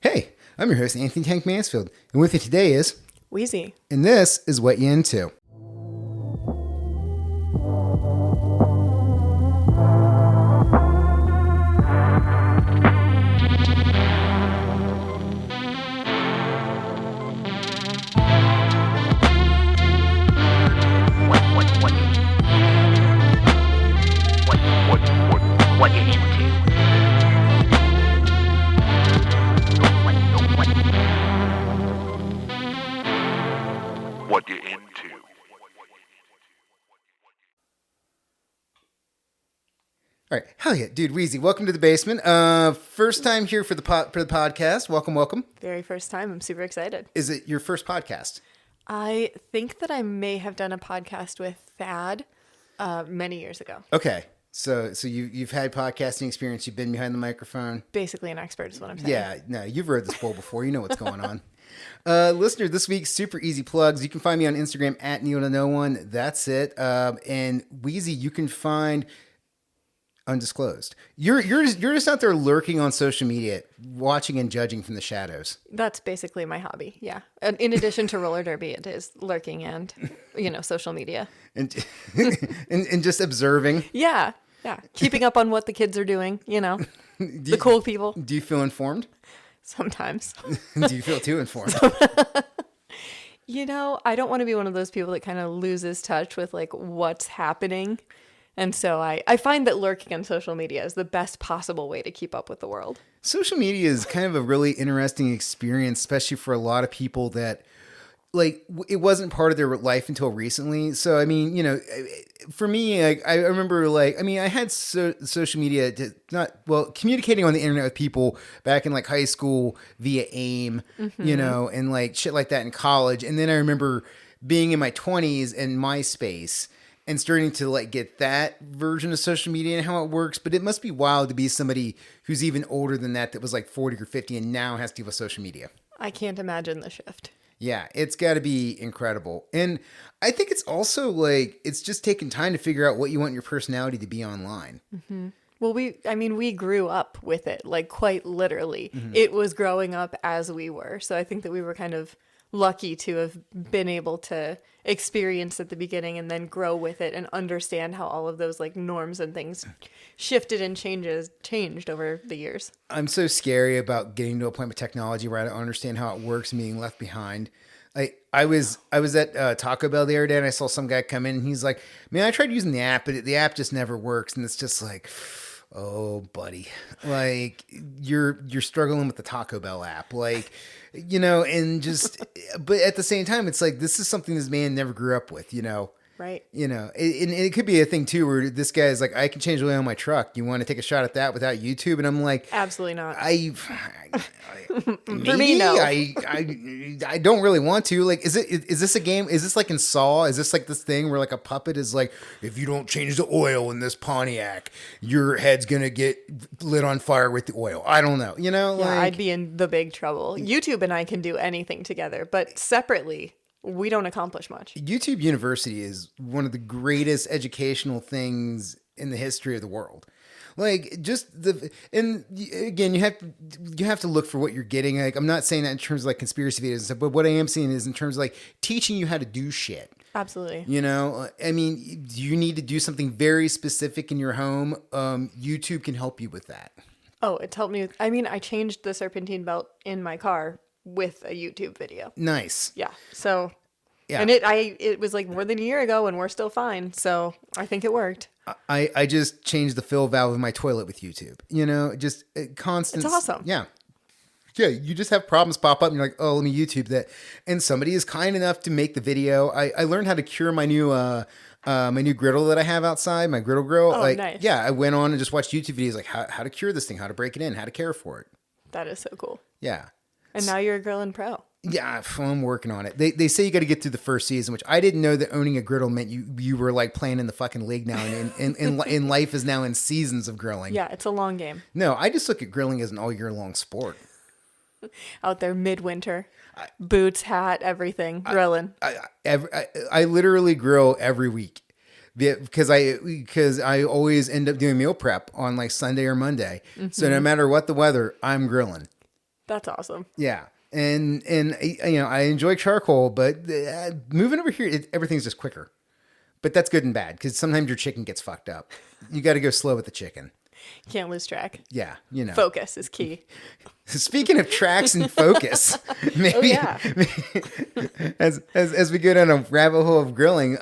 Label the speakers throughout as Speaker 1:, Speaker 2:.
Speaker 1: Hey, I'm your host, Anthony Tank Mansfield, and with you today is
Speaker 2: Wheezy.
Speaker 1: and this is What You Into.
Speaker 3: What you into? What you into?
Speaker 1: All right, hell yeah, dude, Wheezy, welcome to the basement. First time here for the podcast. Welcome.
Speaker 2: Very first time. I'm super excited.
Speaker 1: Is it your first podcast?
Speaker 2: I think that I may have done a podcast with Thad many years ago.
Speaker 1: Okay, so you've had podcasting experience. You've been behind the microphone.
Speaker 2: Basically an expert is what I'm saying.
Speaker 1: Yeah, no, you've read this bowl before. You know what's going on. Listener, this week's super easy plugs. You can find me on Instagram at @NeilToNoOne. That's it. And Wheezy, you can find undisclosed. You're just out there lurking on social media, watching and judging from the shadows.
Speaker 2: That's basically my hobby. Yeah. And in addition to roller derby, it is lurking and, social media.
Speaker 1: And and just observing.
Speaker 2: Yeah. Yeah. Keeping up on what the kids are doing, the cool people.
Speaker 1: Do you feel informed?
Speaker 2: Sometimes.
Speaker 1: Do you feel too informed?
Speaker 2: I don't want to be one of those people that kind of loses touch with like what's happening. And so I find that lurking on social media is the best possible way to keep up with the world. Social
Speaker 1: media is kind of a really interesting experience, especially for a lot of people that it wasn't part of their life until recently. So, I mean, for me, I remember I had social media communicating on the internet with people back in high school via AIM, and shit like that in college. And then I remember being in my 20s and MySpace and starting to get that version of social media and how it works. But it must be wild to be somebody who's even older than that was 40 or 50 and now has to deal with social media.
Speaker 2: I can't imagine the shift.
Speaker 1: Yeah, it's got to be incredible. And I think it's also it's just taking time to figure out what you want your personality to be online.
Speaker 2: Mm-hmm. Well, we grew up with it, quite literally. Mm-hmm. It was growing up as we were. So I think that we were kind of lucky to have been able to experience at the beginning and then grow with it and understand how all of those norms and things shifted and changed over the years.
Speaker 1: I'm so scary about getting to a point with technology where I don't understand how it works and being left behind. I was at Taco Bell the other day and I saw some guy come in and he's like, man, I tried using the app, but the app just never works. And it's just oh, buddy, you're struggling with the Taco Bell app, and just, but at the same time, it's this is something this man never grew up with,
Speaker 2: Right.
Speaker 1: And it could be a thing too, where this guy's I can change the oil on my truck. You want to take a shot at that without YouTube? And I'm
Speaker 2: absolutely not.
Speaker 1: For
Speaker 2: me, no.
Speaker 1: I don't really want to. Is this a game? Is this in Saw? Is this this thing where a puppet is if you don't change the oil in this Pontiac, your head's gonna get lit on fire with the oil? I don't know.
Speaker 2: Yeah, I'd be in the big trouble. YouTube and I can do anything together, but separately, we don't accomplish much.
Speaker 1: YouTube University is one of the greatest educational things in the history of the world. And again, you have to look for what you're getting. I'm not saying that in terms of conspiracy videos and stuff, but what I am saying is in terms of teaching you how to do shit.
Speaker 2: Absolutely.
Speaker 1: I mean, you need to do something very specific in your home. YouTube can help you with that.
Speaker 2: Oh, it's helped me. I changed the serpentine belt in my car with a YouTube video.
Speaker 1: Nice.
Speaker 2: Yeah. So,
Speaker 1: yeah.
Speaker 2: And it was more than a year ago and we're still fine. So I think it worked.
Speaker 1: I just changed the fill valve in my toilet with YouTube, just constant.
Speaker 2: It's awesome.
Speaker 1: Yeah. Yeah. You just have problems pop up and you're oh, let me YouTube that. And somebody is kind enough to make the video. I learned how to cure my new griddle that I have outside, my griddle grill.
Speaker 2: Oh, nice.
Speaker 1: Yeah. I went on and just watched YouTube videos, how to cure this thing, how to break it in, how to care for it.
Speaker 2: That is so cool.
Speaker 1: Yeah.
Speaker 2: And now you're a grilling pro.
Speaker 1: Yeah, I'm working on it. They say you got to get through the first season, which I didn't know that owning a griddle meant you were playing in the fucking league now, and life is now in seasons of grilling.
Speaker 2: Yeah, it's a long game.
Speaker 1: No, I just look at grilling as an all year long sport.
Speaker 2: Out there midwinter, boots, hat, everything, grilling.
Speaker 1: I literally grill every week. Because I always end up doing meal prep on Sunday or Monday. Mm-hmm. So no matter what the weather, I'm grilling.
Speaker 2: That's awesome.
Speaker 1: Yeah. And I enjoy charcoal, but moving over here, everything's just quicker. But that's good and bad because sometimes your chicken gets fucked up. You got to go slow with the chicken.
Speaker 2: Can't lose track.
Speaker 1: Yeah,
Speaker 2: Focus is key.
Speaker 1: Speaking of tracks and focus, maybe,
Speaker 2: Oh, yeah.
Speaker 1: as we go down a rabbit hole of grilling.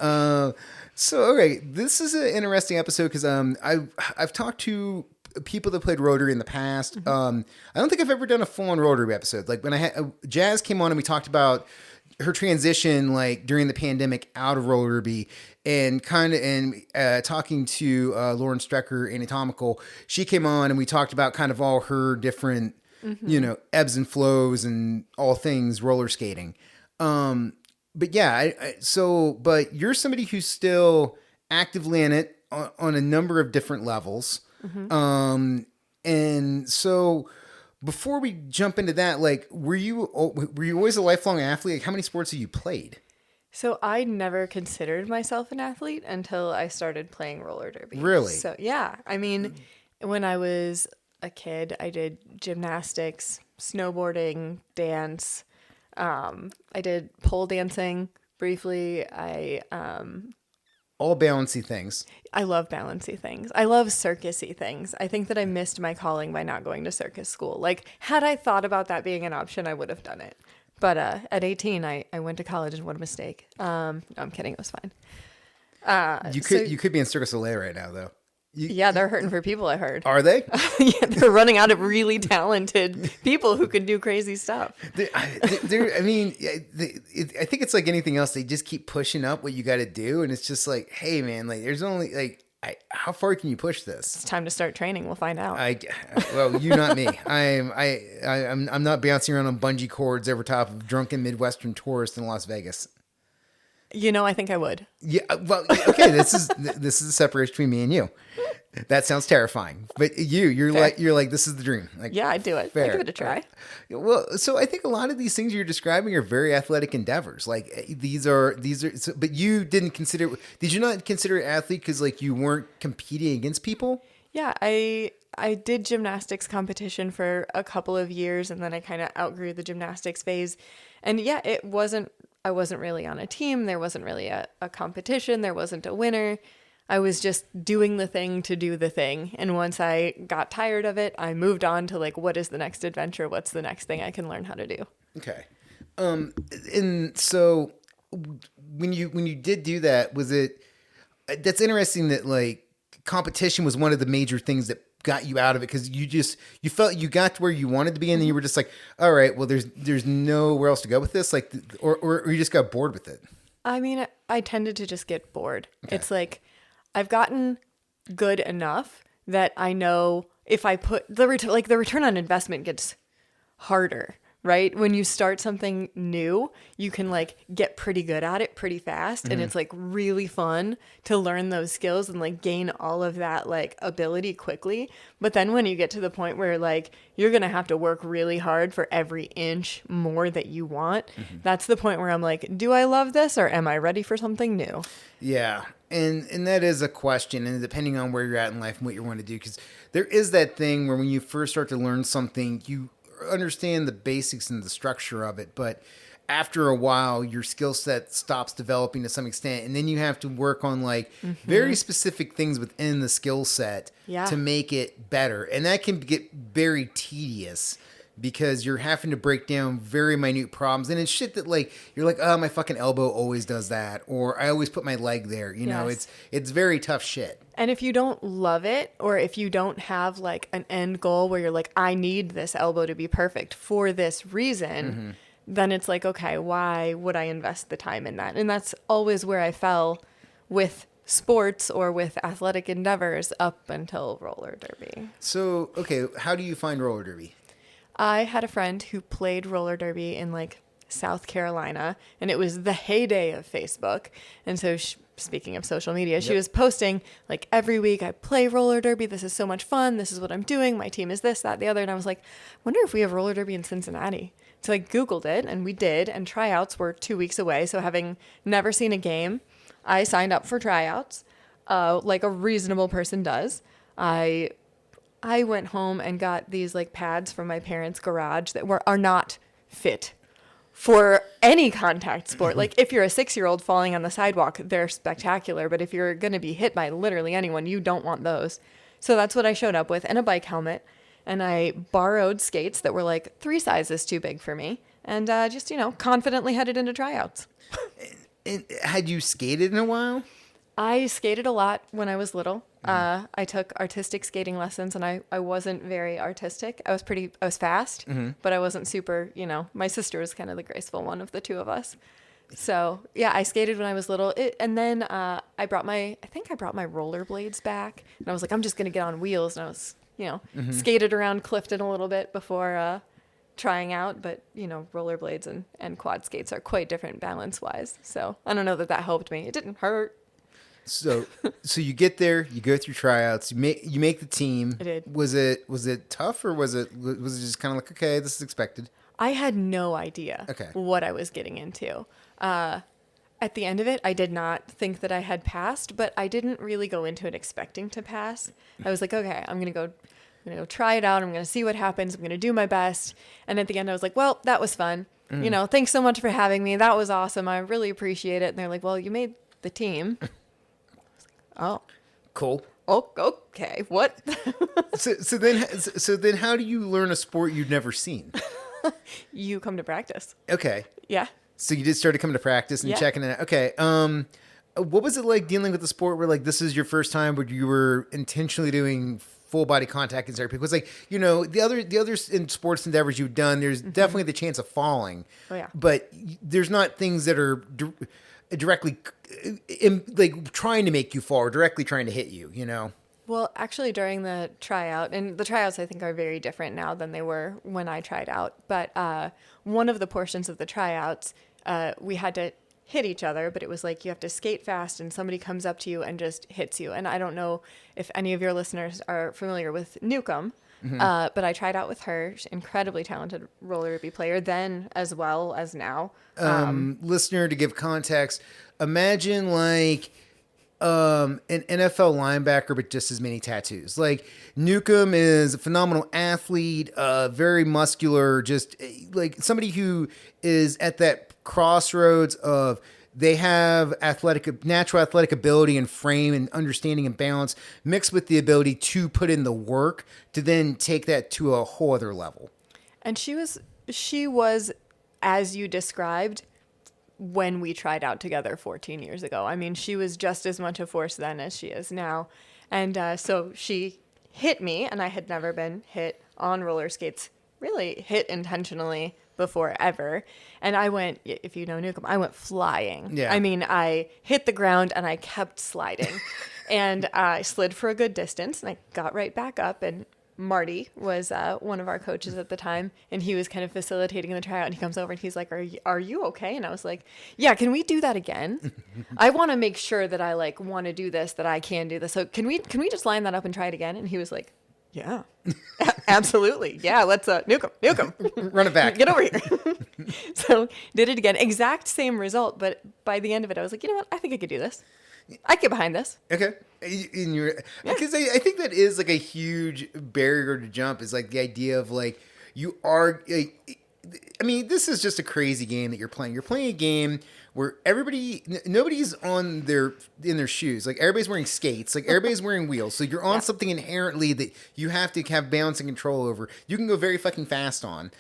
Speaker 1: So okay, this is an interesting episode because I've talked to people that played Rotary in the past. I don't think I've ever done a full on Rotary episode. Like when I had Jazz came on and we talked about her transition like during the pandemic out of roller derby and talking to Lauren Strecker, Anatomical. She came on and we talked about kind of all her different ebbs and flows and all things roller skating. But yeah, but you're somebody who's still actively in it on a number of different levels. And so before we jump into that, like, were you always a lifelong athlete? Like, how many sports have you played?
Speaker 2: So I never considered myself an athlete until I started playing roller derby.
Speaker 1: Really?
Speaker 2: So yeah, I mean, when I was a kid, I did gymnastics, snowboarding, dance. I did pole dancing briefly.
Speaker 1: All balancy things.
Speaker 2: I love balancy things. I love circusy things. I think that I missed my calling by not going to circus school. Like, had I thought about that being an option, I would have done it. But at 18, I went to college and what a mistake. No, I'm kidding. It was fine.
Speaker 1: You could be in Circus Soleil right now, though.
Speaker 2: Yeah, they're hurting for people, I heard.
Speaker 1: Are they?
Speaker 2: Yeah, they're running out of really talented people who can do crazy stuff.
Speaker 1: I think it's like anything else. They just keep pushing up what you got to do, and it's just like, hey, man, like there's only like, how far can you push this?
Speaker 2: It's time to start training. We'll find out.
Speaker 1: Well, you not me. I'm not bouncing around on bungee cords over top of drunken Midwestern tourists in Las Vegas.
Speaker 2: I think I would.
Speaker 1: Yeah, well, okay. This is the separation between me and you. That sounds terrifying. But you're like this is the dream. Like,
Speaker 2: yeah, I'd do it.
Speaker 1: fair.
Speaker 2: I'd give it a try.
Speaker 1: Well, so I think a lot of these things you're describing are very athletic endeavors. Like these are. But you didn't consider. Did you not consider athlete because like you weren't competing against people?
Speaker 2: Yeah, I did gymnastics competition for a couple of years, and then I kind of outgrew the gymnastics phase. And yeah, I wasn't really on a team. There wasn't really a competition. There wasn't a winner. I was just doing the thing to do the thing. And once I got tired of it, I moved on to like, what is the next adventure? What's the next thing I can learn how to do?
Speaker 1: Okay. And so when you did do that, that's interesting that like competition was one of the major things that got you out of it because you felt you got to where you wanted to be and then you were just like, all right, well there's nowhere else to go with this, like, or you just got bored with it.
Speaker 2: I mean, I tended to just get bored.
Speaker 1: Okay.
Speaker 2: It's like I've gotten good enough that I know if I put the return on investment gets harder, right? When you start something new, you can like get pretty good at it pretty fast. And it's like really fun to learn those skills and like gain all of that like ability quickly. But then when you get to the point where like you're going to have to work really hard for every inch more that you want, that's the point where I'm like, do I love this or am I ready for something new?
Speaker 1: Yeah. And that is a question, and depending on where you're at in life and what you want to do, because there is that thing where when you first start to learn something, you understand the basics and the structure of it, but after a while, your skill set stops developing to some extent, and then you have to work on like very specific things within the skill set to make it better, and that can get very tedious. Because you're having to break down very minute problems. And it's shit that like, you're like, oh, my fucking elbow always does that. Or I always put my leg there. You know, it's very tough shit.
Speaker 2: And if you don't love it, or if you don't have like an end goal where you're like, I need this elbow to be perfect for this reason, then it's like, okay, why would I invest the time in that? And that's always where I fell with sports or with athletic endeavors up until roller derby.
Speaker 1: So, okay, how do you find roller derby?
Speaker 2: I had a friend who played roller derby in like South Carolina, and it was the heyday of Facebook. And so speaking of social media, she was posting like every week, I play roller derby. This is so much fun. This is what I'm doing. My team is this, that, the other. And I was like, wonder if we have roller derby in Cincinnati. So I Googled it and we did, and tryouts were 2 weeks away. So having never seen a game, I signed up for tryouts like a reasonable person does. I I went home and got these like pads from my parents' garage that are not fit for any contact sport. Like if you're a 6-year-old falling on the sidewalk, they're spectacular. But if you're going to be hit by literally anyone, you don't want those. So that's what I showed up with, and a bike helmet. And I borrowed skates that were like 3 sizes too big for me. And just, confidently headed into tryouts.
Speaker 1: And had you skated in a while?
Speaker 2: I skated a lot when I was little. I took artistic skating lessons, and I wasn't very artistic. I was fast, but I wasn't super, my sister was kind of the graceful one of the two of us. So yeah, I skated when I was little. And then I brought my rollerblades back, and I was like, I'm just going to get on wheels. And I was, skated around Clifton a little bit before trying out, but rollerblades and quad skates are quite different balance wise. So I don't know that helped me. It didn't hurt.
Speaker 1: So you get there, you go through tryouts, you make the team.
Speaker 2: I did.
Speaker 1: Was it tough, or was it just kind of like, okay, this is expected?
Speaker 2: I had no idea what I was getting into. At the end of it, I did not think that I had passed, but I didn't really go into it expecting to pass. I was like, okay, I'm gonna go try it out. I'm gonna see what happens. I'm gonna do my best. And at the end, I was like, well, that was fun. Thanks so much for having me. That was awesome. I really appreciate it. And they're like, well, you made the team. Oh,
Speaker 1: cool.
Speaker 2: Oh, okay. What?
Speaker 1: so then how do you learn a sport you've never seen?
Speaker 2: You come to practice.
Speaker 1: Okay.
Speaker 2: Yeah.
Speaker 1: So you just started coming to practice and checking it out. Okay. What was it like dealing with the sport where like this is your first time where you were intentionally doing full body contact and therapy? Because like, the other in sports endeavors you've done, there's definitely the chance of falling.
Speaker 2: Oh yeah.
Speaker 1: But there's not things that are directly like trying to make you fall or directly trying to hit you,
Speaker 2: Well, actually during the tryout, and the tryouts I think are very different now than they were when I tried out, but one of the portions of the tryouts, we had to hit each other, but it was like you have to skate fast and somebody comes up to you and just hits you. And I don't know if any of your listeners are familiar with Newcomb, but I tried out with her. She's an incredibly talented roller derby player then as well as now.
Speaker 1: Listener, to give context, imagine like an NFL linebacker, but just as many tattoos. Like Newcomb is a phenomenal athlete, very muscular, just like somebody who is at that crossroads of they have natural athletic ability and frame and understanding and balance mixed with the ability to put in the work to then take that to a whole other level.
Speaker 2: And she was, as you described, when we tried out together 14 years ago. I mean, she was just as much a force then as she is now. And so she hit me, and I had never been hit on roller skates, really hit intentionally before ever. And I went, if you know Newcomb, I went flying.
Speaker 1: Yeah.
Speaker 2: I mean, I hit the ground and I kept sliding. And I slid for a good distance, and I got right back up, and Marty was one of our coaches at the time, and he was kind of facilitating the tryout, and he comes over and he's like, are you okay? And I was like, yeah, can we do that again? I want to make sure that I like want to do this, that I can do this. So can we just line that up and try it again? And he was like, yeah, absolutely. Yeah, let's Newcomb.
Speaker 1: Run it back.
Speaker 2: Get over here. So did it again. Exact same result, but by the end of it, I was like, you know what? I think I could do this. I get behind this.
Speaker 1: Okay. Because I think that is like a huge barrier to jump, is like the idea of like you are. I mean, this is just a crazy game that you're playing. You're playing a game where nobody's in their shoes. Like everybody's wearing skates. Like everybody's wearing wheels. So you're on something inherently that you have to have balance and control over. You can go very fucking fast on.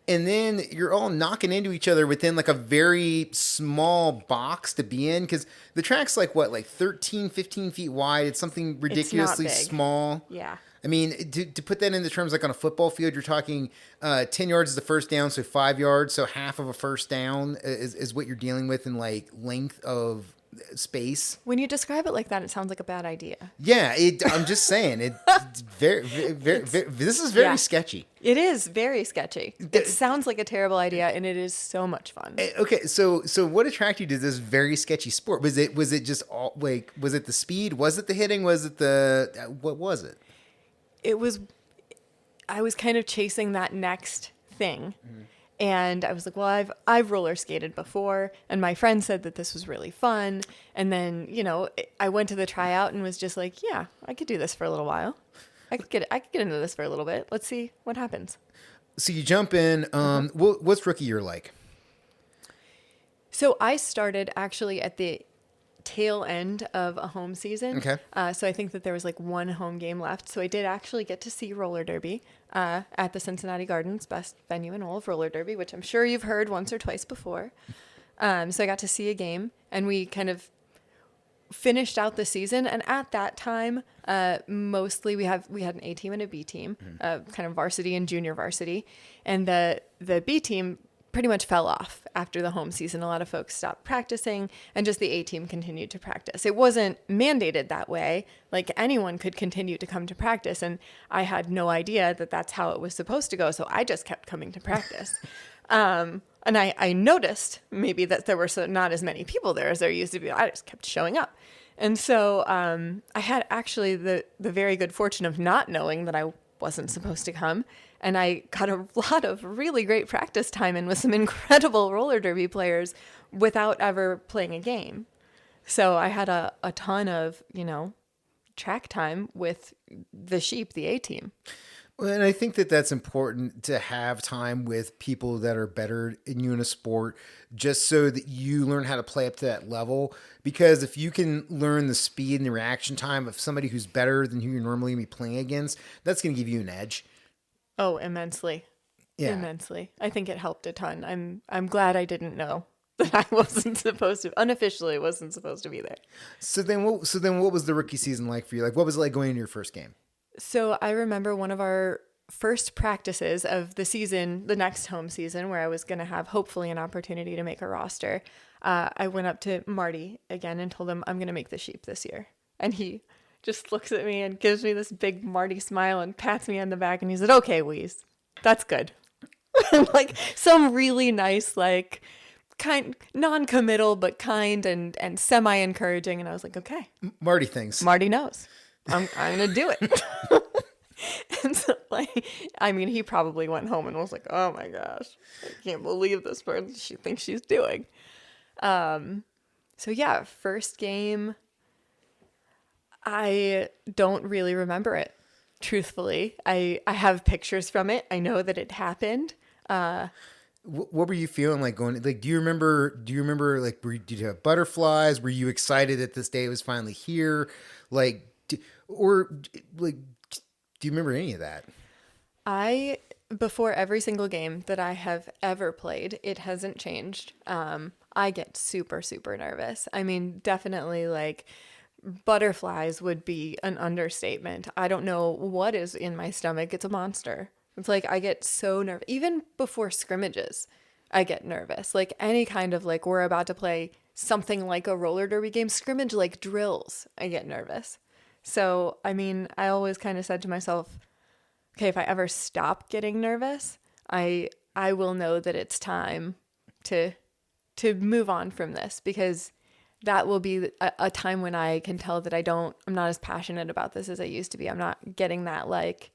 Speaker 1: And then you're all knocking into each other within like a very small box to be in. Because the track's like 13, 15 feet wide. It's something ridiculously small.
Speaker 2: Yeah.
Speaker 1: I mean, to put that into terms like on a football field, you're talking 10 yards is the first down, so 5 yards. So half of a first down is what you're dealing with in like length of space.
Speaker 2: When you describe it like that, it sounds like a bad idea.
Speaker 1: Yeah, I'm just saying it's very, this is very sketchy.
Speaker 2: It is very sketchy. It sounds like a terrible idea, and it is so much fun.
Speaker 1: Okay, so what attracted you to this very sketchy sport? Was it just all like, was it the speed? Was it the hitting? Was it what was it?
Speaker 2: I was kind of chasing that next thing. Mm-hmm. And I was like, well, I've roller skated before, and my friend said that this was really fun. And then, I went to the tryout and was just like, yeah, I could do this for a little while. I could get into this for a little bit. Let's see what happens.
Speaker 1: So you jump in. What's rookie year like?
Speaker 2: So I started actually at the tail end of a home season.
Speaker 1: Okay.
Speaker 2: So I think that there was like one home game left. So I did actually get to see roller derby at the Cincinnati Gardens, best venue in all of roller derby, which I'm sure you've heard once or twice before. So I got to see a game, and we kind of finished out the season. And at that time, mostly we had an A team and a B team, kind of varsity and junior varsity, and the B team pretty much fell off after the home season. A lot of folks stopped practicing, and just the A team continued to practice. It wasn't mandated that way. Like, anyone could continue to come to practice, and I had no idea that that's how it was supposed to go. So I just kept coming to practice. And I noticed maybe that there were not as many people there as there used to be. I just kept showing up. And so I had actually the very good fortune of not knowing that I wasn't supposed to come. And I got a lot of really great practice time in with some incredible roller derby players without ever playing a game. So I had a ton of, track time with the sheep, the A team.
Speaker 1: Well, and I think that that's important to have time with people that are better than you in a sport, just so that you learn how to play up to that level. Because if you can learn the speed and the reaction time of somebody who's better than who you're normally going to be playing against, that's going to give you an edge.
Speaker 2: Oh, immensely.
Speaker 1: Yeah.
Speaker 2: Immensely. I think it helped a ton. I'm glad I didn't know that I unofficially wasn't supposed to be there.
Speaker 1: So then what was the rookie season like for you? Like, what was it like going into your first game?
Speaker 2: So I remember one of our first practices of the season, the next home season, where I was going to have hopefully an opportunity to make a roster. I went up to Marty again and told him, I'm going to make the sheep this year. And he just looks at me and gives me this big Marty smile and pats me on the back. And he said, okay, Wheeze, that's good. Like, some really nice, like, kind, non-committal, but kind and semi-encouraging. And I was like, okay.
Speaker 1: Marty thinks.
Speaker 2: Marty knows. I'm going to do it. And so, he probably went home and was like, oh my gosh, I can't believe this person she thinks she's doing. So yeah, first game, I don't really remember it, truthfully. I have pictures from it. I know that it happened.
Speaker 1: What were you feeling like going? Like, do you remember? Like, did you have butterflies? Were you excited that this day was finally here? Like, do you remember any of that?
Speaker 2: Before every single game that I have ever played, it hasn't changed. I get super, super nervous. I mean, definitely, like, butterflies would be an understatement. I don't know what is in my stomach. It's a monster. It's like, I get so nervous. Even before scrimmages, I get nervous. Like, any kind of, like, we're about to play something like a roller derby game, scrimmage, like drills, I get nervous. So, I mean, I always kind of said to myself, okay, if I ever stop getting nervous, I will know that it's time to move on from this, because that will be a time when I can tell that I'm not as passionate about this as I used to be. I'm not getting that, like,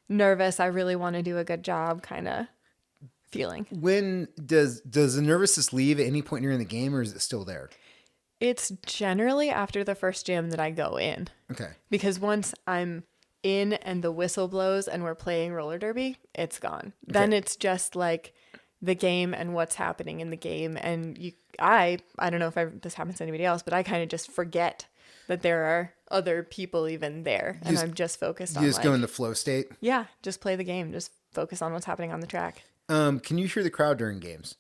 Speaker 2: nervous, I really want to do a good job kind of feeling.
Speaker 1: When does the nervousness leave at any point during the game, or is it still there?
Speaker 2: It's generally after the first jam that I go in.
Speaker 1: Okay. Because
Speaker 2: once I'm in and the whistle blows and we're playing roller derby, it's gone. Okay. Then it's just like the game and what's happening in the game. And I don't know if this happens to anybody else, but I kind of just forget that there are other people even there. And I'm just focused on,
Speaker 1: you just go in the flow state?
Speaker 2: Yeah, just play the game. Just focus on what's happening on the track.
Speaker 1: Can you hear the crowd during games?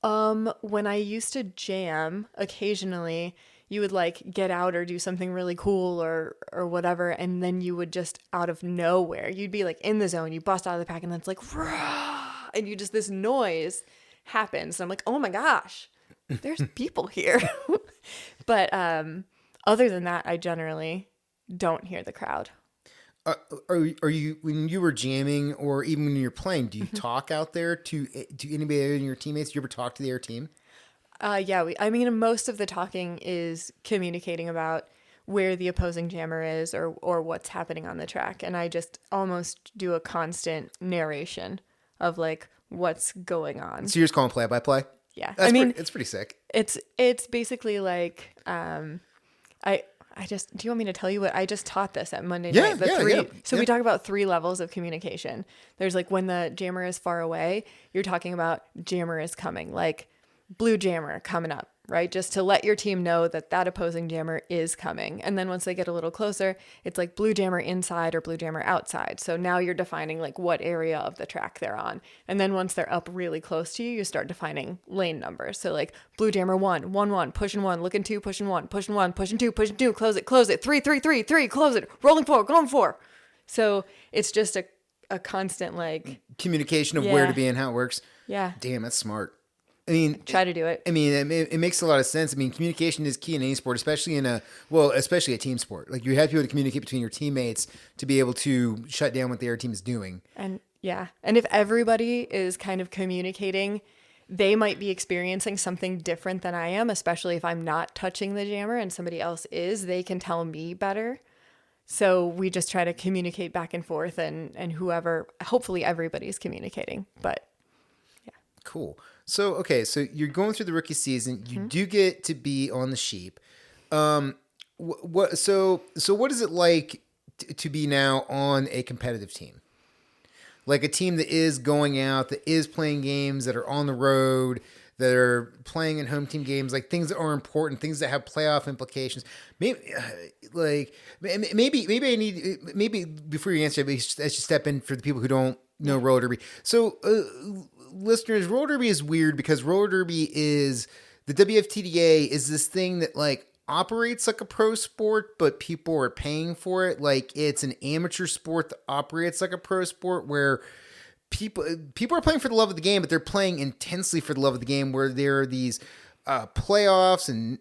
Speaker 2: When I used to jam, occasionally you would, like, get out or do something really cool or whatever, and then you would just out of nowhere, you'd be like in the zone, you bust out of the pack, and then it's like, rah, and you just, this noise happens. And I'm like, oh my gosh, there's people here. But other than that, I generally don't hear the crowd.
Speaker 1: Are you, when you were jamming or even when you're playing, do you talk out there to anybody other than your teammates? Do you ever talk to the other team?
Speaker 2: Yeah, most of the talking is communicating about where the opposing jammer is or what's happening on the track. And I just almost do a constant narration of, like, what's going on.
Speaker 1: So you're just calling play by play?
Speaker 2: Yeah.
Speaker 1: It's pretty sick.
Speaker 2: It's basically like, I do you want me to tell you what I just taught this at Monday
Speaker 1: Yeah,
Speaker 2: night?
Speaker 1: yeah.
Speaker 2: So we talk about 3 levels of communication. There's like when the jammer is far away, you're talking about jammer is coming, like blue jammer coming up, right? Just to let your team know that that opposing jammer is coming. And then once they get a little closer, it's like blue jammer inside or blue jammer outside. So now you're defining like what area of the track they're on. And then once they're up really close to you, you start defining lane numbers. So like blue jammer 1, 1, 1, pushing 1, looking 2, pushing 1, pushing 1, pushing 2, pushing 2, close it, 3, 3, 3, 3, close it, rolling 4, going 4. So it's just a constant like
Speaker 1: communication of where to be and how it works.
Speaker 2: Yeah.
Speaker 1: Damn, that's smart. I mean,
Speaker 2: Try to do it.
Speaker 1: I mean, it makes a lot of sense. I mean, communication is key in any sport, especially especially a team sport. Like you have to be able to communicate between your teammates to be able to shut down what the other team is doing.
Speaker 2: And yeah. And if everybody is kind of communicating, they might be experiencing something different than I am, especially if I'm not touching the jammer and somebody else is, they can tell me better. So we just try to communicate back and forth and whoever, hopefully everybody's communicating, but yeah.
Speaker 1: Cool. So, okay. So you're going through the rookie season. You do get to be on the sheep. So what is it like to be now on a competitive team? Like a team that is going out, that is playing games, that are on the road, that are playing in home team games, like things that are important, things that have playoff implications. Maybe before you answer, I should step in for the people who don't know roller derby. So, listeners, roller derby is weird because roller derby is the WFTDA is this thing that like operates like a pro sport, but people are paying for it. Like it's an amateur sport that operates like a pro sport where people are playing for the love of the game, but they're playing intensely for the love of the game, where there are these playoffs and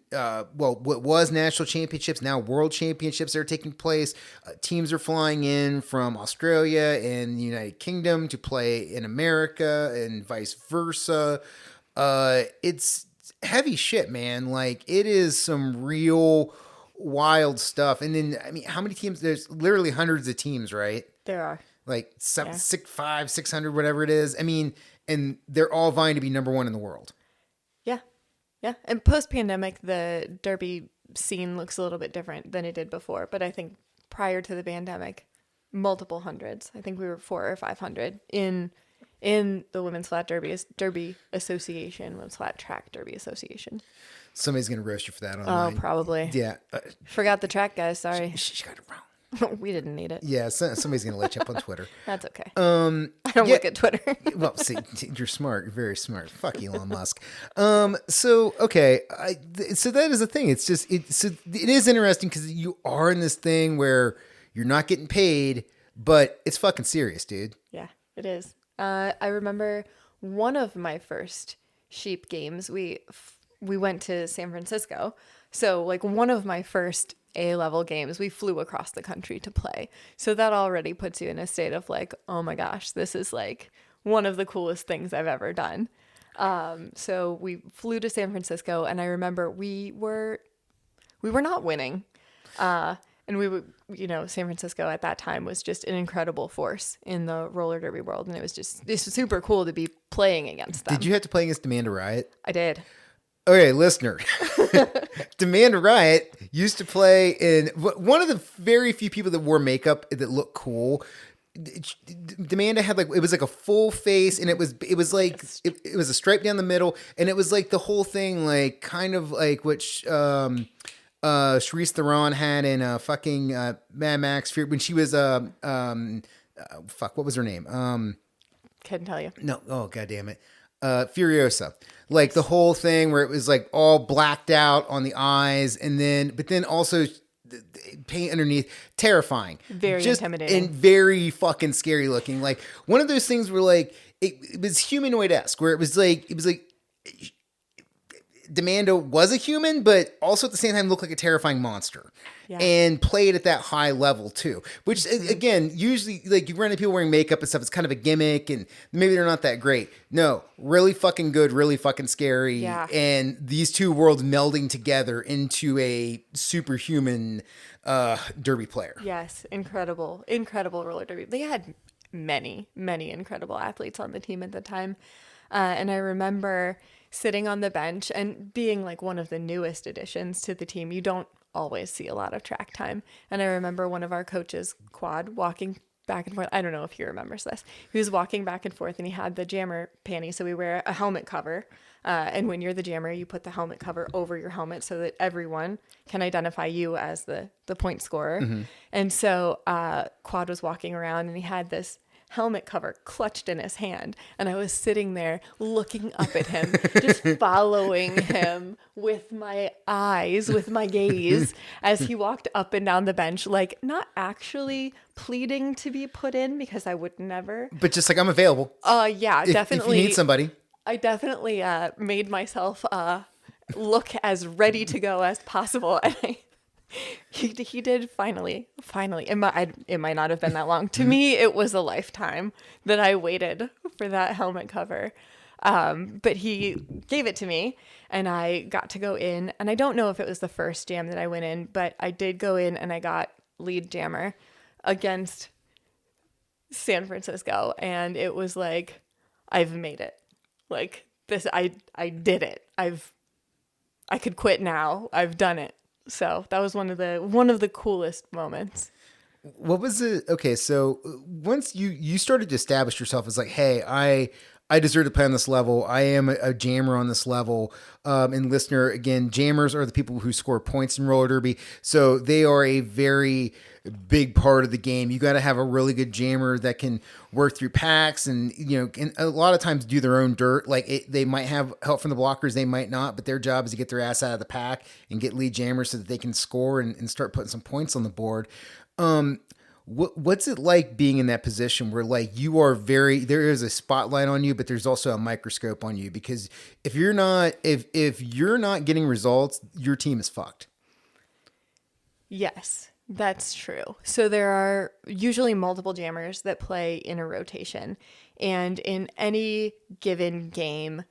Speaker 1: what was national championships, now world championships that are taking place. Teams are flying in from Australia and the United Kingdom to play in America and vice versa. It's heavy shit, man. Like it is some real wild stuff. And then, I mean, how many teams? There's literally hundreds of teams, right?
Speaker 2: There are.
Speaker 1: Like 600, whatever it is. I mean, and they're all vying to be number one in the world.
Speaker 2: Yeah. Yeah. And post-pandemic, the derby scene looks a little bit different than it did before. But I think prior to the pandemic, multiple hundreds. I think we were 400 or 500 in the Women's Flat Derby Association, Women's Flat Track Derby Association.
Speaker 1: Somebody's going to roast you for that online.
Speaker 2: Oh, probably.
Speaker 1: Yeah.
Speaker 2: Forgot the track, guys. Sorry.
Speaker 1: She got it wrong.
Speaker 2: We didn't need it.
Speaker 1: Yeah, somebody's going to let you up on Twitter.
Speaker 2: That's okay. I don't look at Twitter.
Speaker 1: Well, see, you're smart. You're very smart. Fuck Elon Musk. So, okay. So that is the thing. It's just, it is interesting because you are in this thing where you're not getting paid, but it's fucking serious, dude.
Speaker 2: Yeah, it is. I remember one of my first sheep games, we went to San Francisco. So like one of my first A-level games, we flew across the country to play. So that already puts you in a state of like, oh my gosh, this is like one of the coolest things I've ever done. So we flew to San Francisco, and I remember we were not winning. And we would, San Francisco at that time was just an incredible force in the roller derby world. And it was super cool to be playing against them.
Speaker 1: Did you have to play against Demand a Riot?
Speaker 2: I did.
Speaker 1: Okay, listener. Demand a Riot used to play in one of the very few people that wore makeup that looked cool. Demanda had it was like a full face, and it was like it was a stripe down the middle, and it was like the whole thing like kind of like which Charisse Theron had in fucking Mad Max when she was what was her name?
Speaker 2: Couldn't tell you.
Speaker 1: No, oh god damn it. Furiosa. Like the whole thing where it was like all blacked out on the eyes, but then also paint underneath. Terrifying.
Speaker 2: Very intimidating.
Speaker 1: And very fucking scary looking. Like one of those things where like it was humanoid-esque, where it was like Demando was a human, but also at the same time looked like a terrifying monster. Yeah. And played at that high level too, which again, usually like you run into people wearing makeup and stuff. It's kind of a gimmick, and maybe they're not that great. No, really fucking good, really fucking scary.
Speaker 2: Yeah.
Speaker 1: And these two worlds melding together into a superhuman derby player.
Speaker 2: Yes, incredible roller derby. They had many incredible athletes on the team at the time, and I remember sitting on the bench and being like one of the newest additions to the team. You don't always see a lot of track time. And I remember one of our coaches, Quad, walking back and forth. I don't know if he remembers this. He was walking back and forth and he had the jammer panty. So we wear a helmet cover. And when you're the jammer, you put the helmet cover over your helmet so that everyone can identify you as the point scorer. And so Quad was walking around and he had this helmet cover clutched in his hand, and I was sitting there looking up at him, just following him with my eyes, with my gaze, as he walked up and down the bench, like not actually pleading to be put in because I would never.
Speaker 1: But just like, I'm available.
Speaker 2: Yeah, definitely.
Speaker 1: If you need somebody. I
Speaker 2: definitely made myself look as ready to go as possible, and he did finally. It might not have been that long. To me, it was a lifetime that I waited for that helmet cover. But he gave it to me and I got to go in. And I don't know if it was the first jam that I went in, but I did go in and I got lead jammer against San Francisco. And it was like, I've made it. Like this, I did it. I could quit now. I've done it. So that was one of the coolest moments.
Speaker 1: What was it? Okay, so once you started to establish yourself as like, hey, I deserve to play on this level. I am a jammer on this level. And listener, again, jammers are the people who score points in roller derby. So they are a very big part of the game. You got to have a really good jammer that can work through packs and, and a lot of times do their own dirt. Like they might have help from the blockers, they might not, but their job is to get their ass out of the pack and get lead jammers so that they can score and start putting some points on the board. What's it like being in that position where like there is a spotlight on you, but there's also a microscope on you? Because if you're not getting results, your team is fucked.
Speaker 2: Yes, that's true. So there are usually multiple jammers that play in a rotation, and in any given game,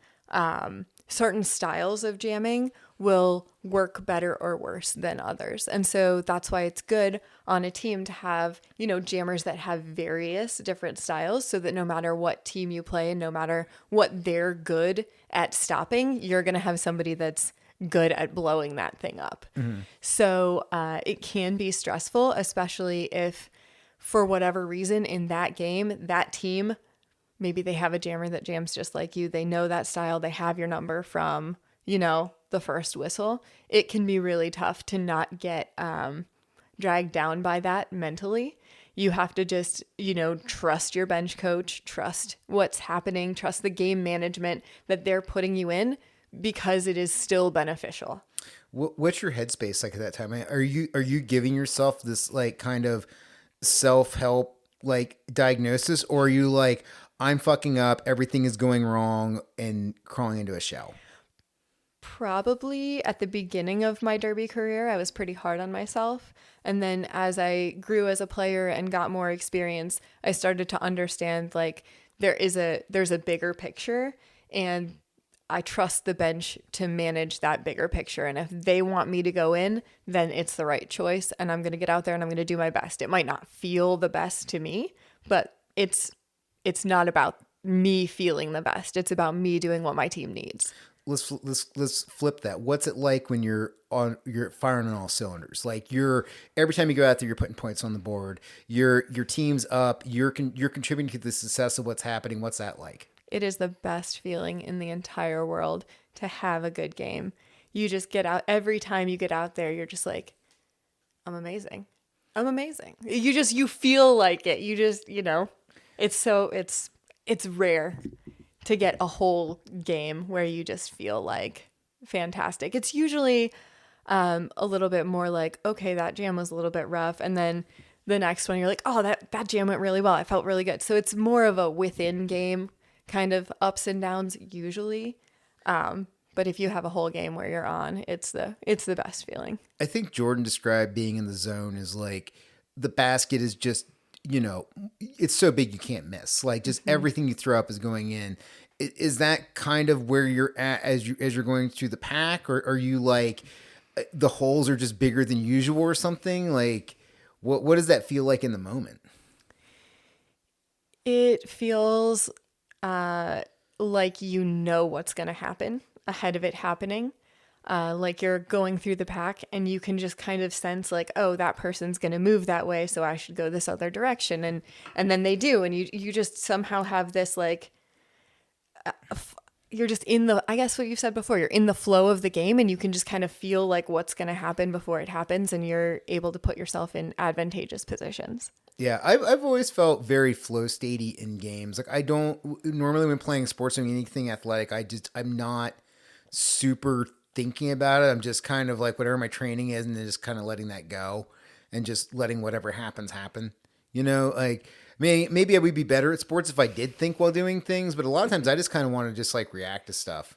Speaker 2: certain styles of jamming will work better or worse than others. And so that's why it's good on a team to have, jammers that have various different styles so that no matter what team you play and no matter what they're good at stopping, you're going to have somebody that's good at blowing that thing up. Mm-hmm. So it can be stressful, especially if for whatever reason in that game, that team, maybe they have a jammer that jams just like you. They know that style. They have your number from, the first whistle. It can be really tough to not get dragged down by that mentally. You have to just, trust your bench coach, trust what's happening, trust the game management that they're putting you in because it is still beneficial.
Speaker 1: What's your headspace like at that time? Are you giving yourself this like kind of self-help like diagnosis, or are you like, I'm fucking up, everything is going wrong, and crawling into a shell?
Speaker 2: Probably at the beginning of my derby career, I was pretty hard on myself. And then as I grew as a player and got more experience, I started to understand like there's a bigger picture, and I trust the bench to manage that bigger picture. And if they want me to go in, then it's the right choice. And I'm going to get out there and I'm going to do my best. It might not feel the best to me, but it's not about me feeling the best. It's about me doing what my team needs.
Speaker 1: Let's flip that. What's it like when you're firing on all cylinders? Like every time you go out there, you're putting points on the board. Your team's up. You're contributing to the success of what's happening. What's that like?
Speaker 2: It is the best feeling in the entire world to have a good game. You just get out every time you get out there. You're just like, I'm amazing. You feel like it. You just, it's rare to get a whole game where you just feel like fantastic. It's usually a little bit more like, okay, that jam was a little bit rough. And then the next one, you're like, oh, that jam went really well. I felt really good. So it's more of a within game kind of ups and downs usually. But if you have a whole game where you're on, it's the best feeling.
Speaker 1: I think Jordan described being in the zone as like the basket is just, it's so big you can't miss. Like just everything you throw up is going in. Is that kind of where you're at as you're going through the pack, or are you like the holes are just bigger than usual or something? Like what does that feel like in the moment?
Speaker 2: It feels like what's going to happen ahead of it happening. Like you're going through the pack and you can just kind of sense like, oh, that person's going to move that way, so I should go this other direction. And then they do. And you just somehow have this like, you're just in the, I guess what you said before, you're in the flow of the game and you can just kind of feel like what's going to happen before it happens. And you're able to put yourself in advantageous positions.
Speaker 1: Yeah, I've always felt very flow statey in games. Like I don't normally when playing sports or anything athletic, I'm not super thinking about it. I'm just kind of like whatever my training is, and then just kind of letting that go, and just letting whatever happens happen. Like maybe I would be better at sports if I did think while doing things, but a lot of times I just kind of want to just like react to stuff.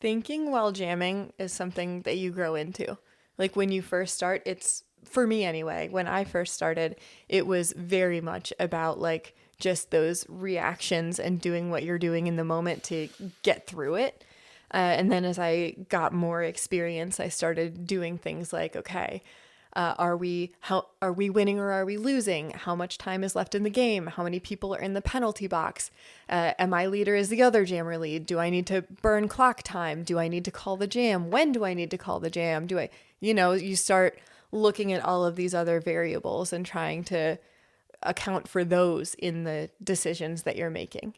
Speaker 2: Thinking while jamming is something that you grow into. Like when you first start, it's for me anyway, when I first started, it was very much about like just those reactions and doing what you're doing in the moment to get through it. And then as I got more experience, I started doing things like, okay, are we winning or are we losing? How much time is left in the game? How many people are in the penalty box? Am I leader? Is the other jammer lead? Do I need to burn clock time? Do I need to call the jam? When do I need to call the jam? You start looking at all of these other variables and trying to account for those in the decisions that you're making.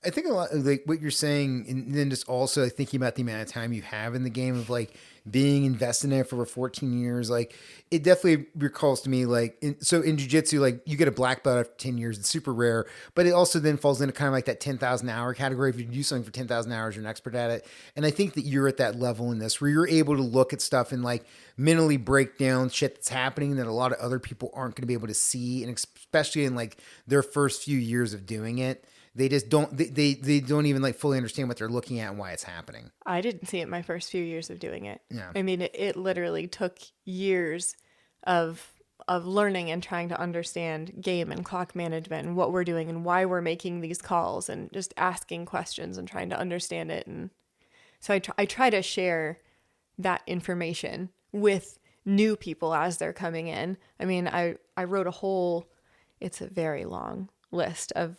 Speaker 1: I think a lot of like what you're saying, and then just also like, thinking about the amount of time you have in the game of like being invested in it for over 14 years, like it definitely recalls to me like in jiu-jitsu, like you get a black belt after 10 years, it's super rare, but it also then falls into kind of like that 10,000 hour category. If you do something for 10,000 hours, you're an expert at it. And I think that you're at that level in this where you're able to look at stuff and like mentally break down shit that's happening that a lot of other people aren't going to be able to see, and especially in like their first few years of doing it. They just don't. They don't even like fully understand what they're looking at and why it's happening.
Speaker 2: I didn't see it my first few years of doing it.
Speaker 1: Yeah.
Speaker 2: I mean, it literally took years of learning and trying to understand game and clock management and what we're doing and why we're making these calls and just asking questions and trying to understand it. And so I try to share that information with new people as they're coming in. I mean, I wrote it's a very long list of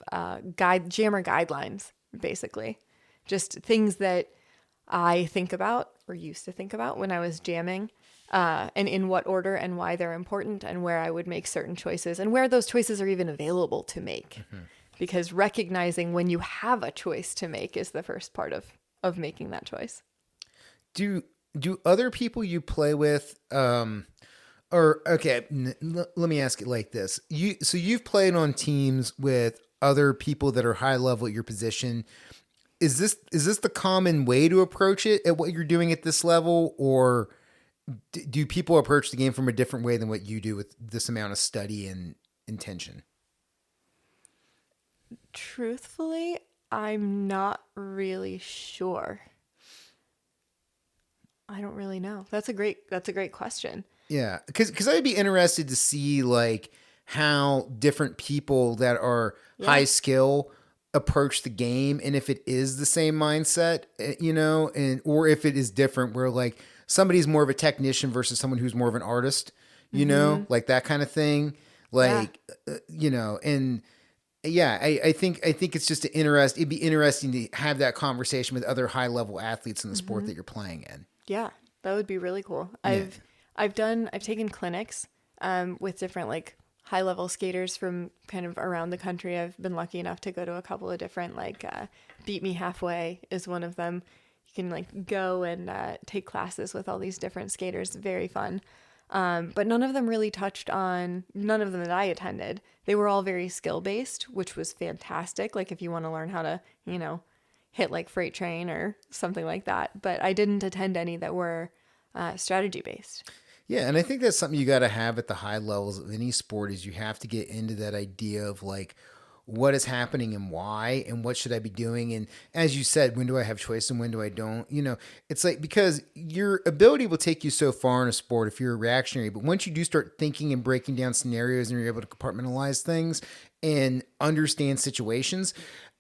Speaker 2: jammer guidelines, basically just things that I think about or used to think about when I was jamming, and in what order and why they're important and where I would make certain choices and where those choices are even available to make. Mm-hmm. Because recognizing when you have a choice to make is the first part of making that choice.
Speaker 1: Do other people you play with or okay, let me ask it like this. You've played on teams with other people that are high level at your position. Is this the common way to approach it at what you're doing at this level, or do people approach the game from a different way than what you do with this amount of study and intention?
Speaker 2: Truthfully, I'm not really sure. I don't really know. That's a great question.
Speaker 1: Yeah, because I'd be interested to see like how different people that are high skill approach the game, and if it is the same mindset, and or if it is different, where like somebody's more of a technician versus someone who's more of an artist, like that kind of thing, like and. Yeah, I think it's just it'd be interesting to have that conversation with other high level athletes in the sport that you're playing in.
Speaker 2: Yeah, that would be really cool. I've taken clinics with different like high level skaters from kind of around the country. I've been lucky enough to go to a couple of different like Beat Me Halfway is one of them. You can like go and take classes with all these different skaters. Very fun. But none of them really touched on, none of them that I attended. They were all very skill based, which was fantastic. Like if you want to learn how to, hit like freight train or something like that. But I didn't attend any that were strategy based.
Speaker 1: Yeah, and I think that's something you got to have at the high levels of any sport is you have to get into that idea of like what is happening and why and what should I be doing, and as you said, when do I have choice and when do I don't? It's like because your ability will take you so far in a sport if you're a reactionary, but once you do start thinking and breaking down scenarios and you're able to compartmentalize things and understand situations,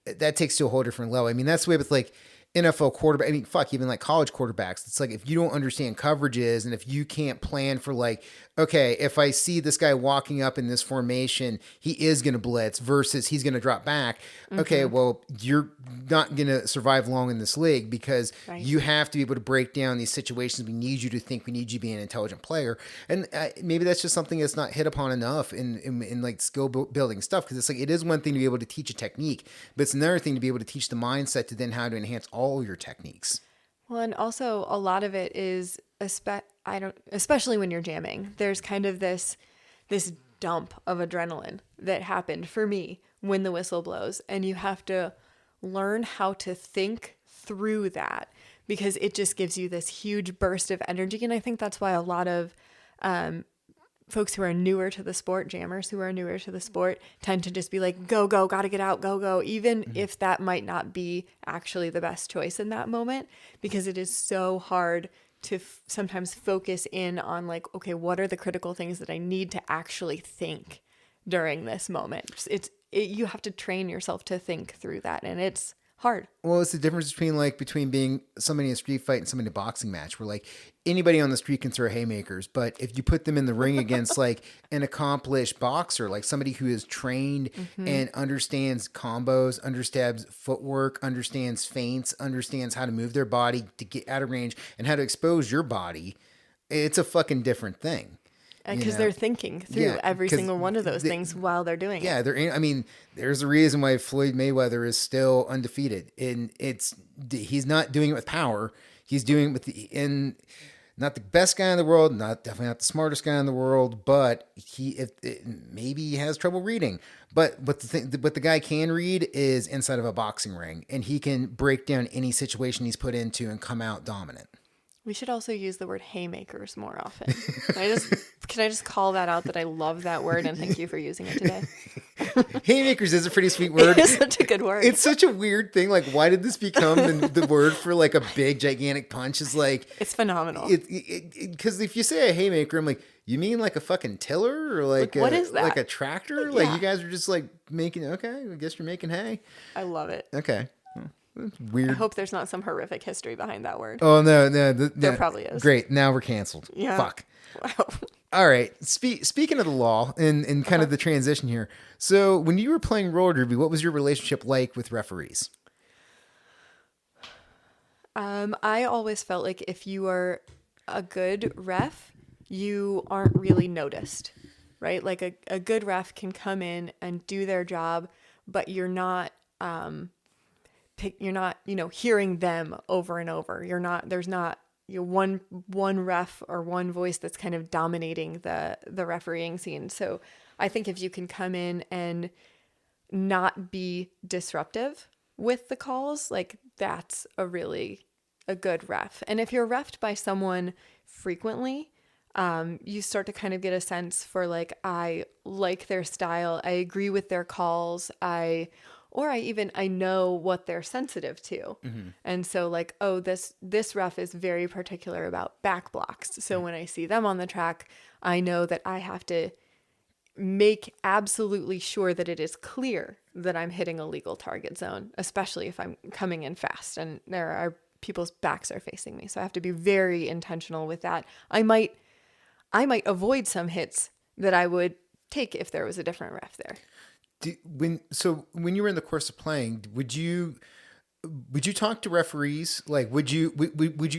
Speaker 1: that takes to a whole different level. I mean, that's the way with like NFL quarterback, I mean, fuck, even like college quarterbacks. It's like if you don't understand coverages and if you can't plan for like, okay, if I see this guy walking up in this formation, he is going to blitz versus he's going to drop back. Okay, well, you're not going to survive long in this league because
Speaker 2: Right.
Speaker 1: you have to be able to break down these situations. We need you to think. We need you to be an intelligent player, and maybe that's just something that's not hit upon enough in like skill building stuff. Because it's like it is one thing to be able to teach a technique, but it's another thing to be able to teach the mindset to then how to enhance all your techniques.
Speaker 2: Well, and also a lot of it is especially when you're jamming. There's kind of this dump of adrenaline that happened for me when the whistle blows, and you have to learn how to think through that because it just gives you this huge burst of energy. And I think that's why a lot of folks who are newer to the sport, jammers who are newer to the sport, tend to just be like, go, go, gotta get out, go, go, even if that might not be actually the best choice in that moment, because it is so hard to sometimes focus in on like, okay, what are the critical things that I need to actually think during this moment? You have to train yourself to think through that, and it's hard.
Speaker 1: Well, it's the difference between being somebody in a street fight and somebody in a boxing match where like anybody on the street can throw haymakers, but if you put them in the ring against like an accomplished boxer, like somebody who is trained and understands combos, understands footwork, understands feints, understands how to move their body to get out of range and how to expose your body, it's a fucking different thing.
Speaker 2: Because they're thinking through every single one of those things while they're doing it.
Speaker 1: Yeah, I mean, there's a reason why Floyd Mayweather is still undefeated, and he's not doing it with power. He's doing it with not the best guy in the world, definitely not the smartest guy in the world, but maybe he has trouble reading. But what the guy can read is inside of a boxing ring, and he can break down any situation he's put into and come out dominant.
Speaker 2: We should also use the word haymakers more often. Can I just call that out that I love that word and thank you for using it today?
Speaker 1: Haymakers is a pretty sweet word.
Speaker 2: It's such a good word.
Speaker 1: It's such a weird thing. Like, why did this become the word for like a big, gigantic punch? Is like
Speaker 2: it's phenomenal.
Speaker 1: Because if you say a haymaker, I'm like, you mean like a fucking tiller or like
Speaker 2: what is that?
Speaker 1: Like a tractor? Like you guys are just like making. Okay, I guess you're making hay.
Speaker 2: I love it.
Speaker 1: Okay. That's weird.
Speaker 2: I hope there's not some horrific history behind that word.
Speaker 1: Oh no,
Speaker 2: there probably is.
Speaker 1: Great, now we're canceled.
Speaker 2: Yeah.
Speaker 1: Fuck.
Speaker 2: Wow.
Speaker 1: All right. Speaking of the law and kind of the transition here. So when you were playing roller derby, what was your relationship like with referees?
Speaker 2: I always felt like if you are a good ref, you aren't really noticed, right? Like a good ref can come in and do their job, but you're not hearing them over and over. There's not one ref or one voice that's kind of dominating the refereeing scene. So I think if you can come in and not be disruptive with the calls, like that's a good ref. And if you're refed by someone frequently, you start to kind of get a sense for like, I like their style. I agree with their calls. I know what they're sensitive to. Mm-hmm. And so like, oh, this ref is very particular about back blocks. So when I see them on the track, I know that I have to make absolutely sure that it is clear that I'm hitting a legal target zone, especially if I'm coming in fast and there are people's backs are facing me. So I have to be very intentional with that. I might avoid some hits that I would take if there was a different ref there.
Speaker 1: When you were in the course of playing, would you talk to referees? Like, would you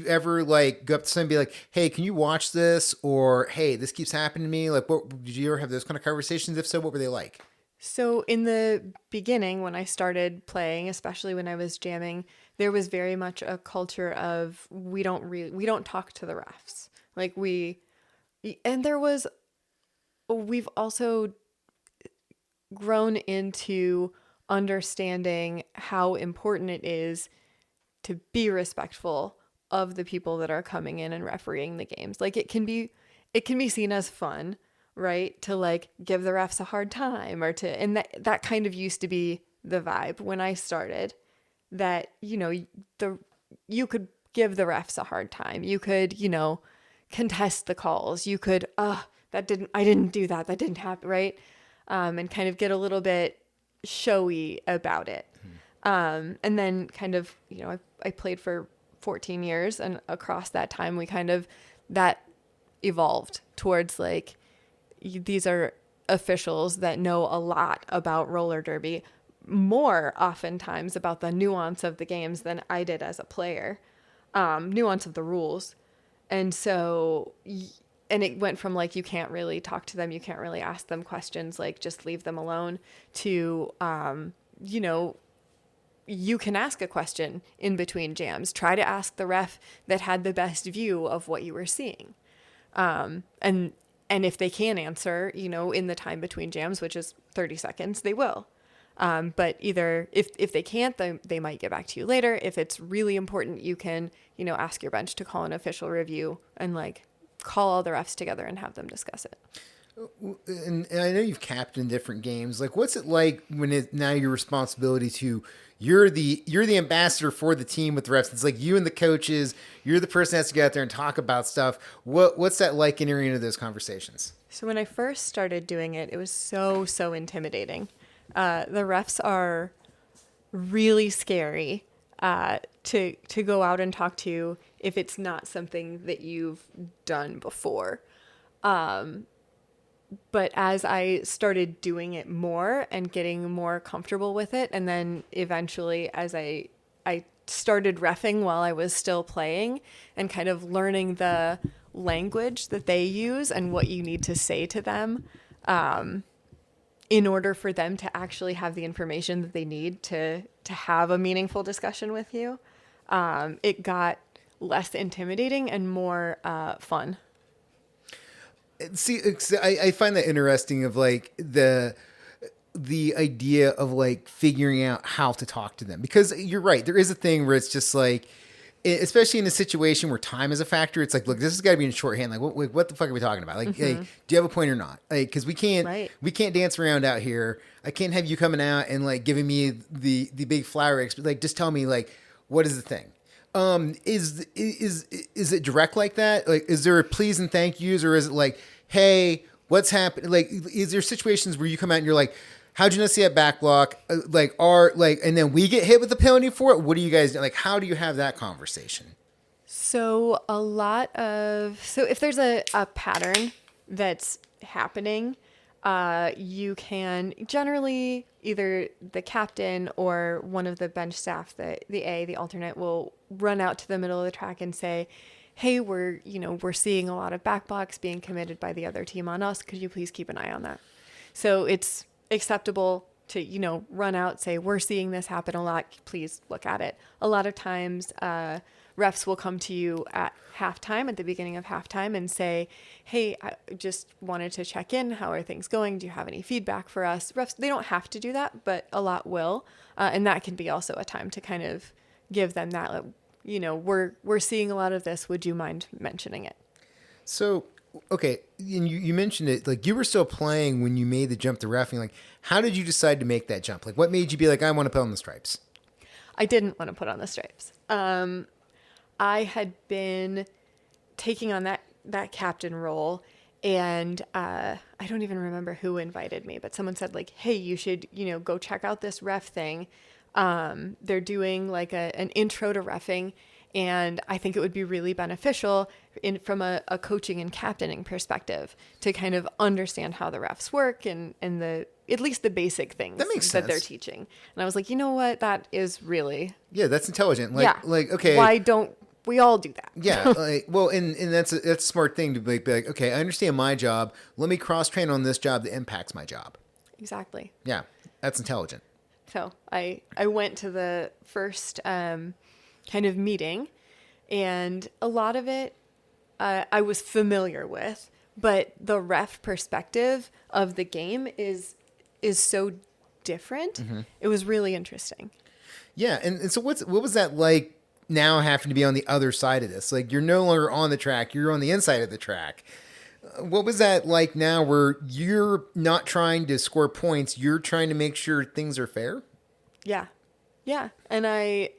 Speaker 1: ever like go up to someone and be like, "Hey, can you watch this?" Or, "Hey, this keeps happening to me." Like, did you ever have those kind of conversations? If so, what were they like?
Speaker 2: So in the beginning, when I started playing, especially when I was jamming, there was very much a culture of we don't talk to the refs. Like we've also grown into understanding how important it is to be respectful of the people that are coming in and refereeing the games. Like it can be seen as fun, right? To like give the refs a hard time and that kind of used to be the vibe when I started, that, you could give the refs a hard time. You could, contest the calls. You could, I didn't do that. That didn't happen. Right. And kind of get a little bit showy about it. And then kind of, I played for 14 years, and across that time, that evolved towards like, these are officials that know a lot about roller derby, more oftentimes about the nuance of the games than I did as a player, nuance of the rules. And so, and it went from like, you can't really talk to them, you can't really ask them questions, like just leave them alone, to, you can ask a question in between jams. Try to ask the ref that had the best view of what you were seeing. And if they can answer, in the time between jams, which is 30 seconds, they will. But either if they can't, they might get back to you later. If it's really important, you can, ask your bench to call an official review and like call all the refs together and have them discuss it.
Speaker 1: And I know you've captained different games. Like, what's it like when it's now your responsibility to you're the ambassador for the team with the refs? It's like you and the coaches. You're the person that has to get out there and talk about stuff. What's that like entering into those conversations?
Speaker 2: So when I first started doing it, it was so intimidating. The refs are really scary to go out and talk to if it's not something that you've done before. But as I started doing it more and getting more comfortable with it, and then eventually as I started reffing while I was still playing and kind of learning the language that they use and what you need to say to them in order for them to actually have the information that they need to have a meaningful discussion with you, it got less intimidating and more fun.
Speaker 1: See, I find that interesting of like the idea of like figuring out how to talk to them, because you're right. There is a thing where it's just like, especially in a situation where time is a factor. It's like, look, this has got to be in shorthand. Like, what the fuck are we talking about? Like, hey, do you have a point or not? Like, because we can't dance around out here. I can't have you coming out and like giving me the big flower but like, just tell me like, what is the thing? Is it direct like that? Like, is there a please and thank yous, or is it like, hey, what's happening? Like, is there situations where you come out and you're like, how'd you not see that back block? And then we get hit with the penalty for it. What do you guys do? Like, how do you have that conversation?
Speaker 2: So if there's a pattern that's happening, you can generally either the captain or one of the bench staff, the alternate, will run out to the middle of the track and say, hey, we're seeing a lot of back blocks being committed by the other team on us. Could you please keep an eye on that? So it's acceptable to, run out, say, we're seeing this happen a lot. Please look at it. A lot of times, refs will come to you at halftime, at the beginning of halftime, and say, hey, I just wanted to check in. How are things going? Do you have any feedback for us? Refs, they don't have to do that, but a lot will. And that can be also a time to kind of give them that, we're seeing a lot of this. Would you mind mentioning it?
Speaker 1: So, okay, and you mentioned it, like you were still playing when you made the jump to reffing. Like, how did you decide to make that jump? Like, what made you be like, I want to put on the stripes?
Speaker 2: I didn't want to put on the stripes. I had been taking on that captain role, and I don't even remember who invited me, but someone said like, hey, you should, go check out this ref thing. They're doing like an intro to reffing, and I think it would be really beneficial from a coaching and captaining perspective to kind of understand how the refs work and at least the basic things that they're teaching. And I was like, you know what? That is really...
Speaker 1: Yeah, that's intelligent. Like, okay.
Speaker 2: Why don't we all do that?
Speaker 1: Yeah. And that's a smart thing to be like, okay, I understand my job. Let me cross-train on this job that impacts my job.
Speaker 2: Exactly.
Speaker 1: Yeah, that's intelligent.
Speaker 2: So I went to the first kind of meeting, and a lot of it I was familiar with, but the ref perspective of the game is so different. Mm-hmm. It was really interesting.
Speaker 1: Yeah, and so what was that like now having to be on the other side of this? Like, you're no longer on the track, you're on the inside of the track. What was that like now where you're not trying to score points, you're trying to make sure things are fair? Yeah.
Speaker 2: Yeah. And I,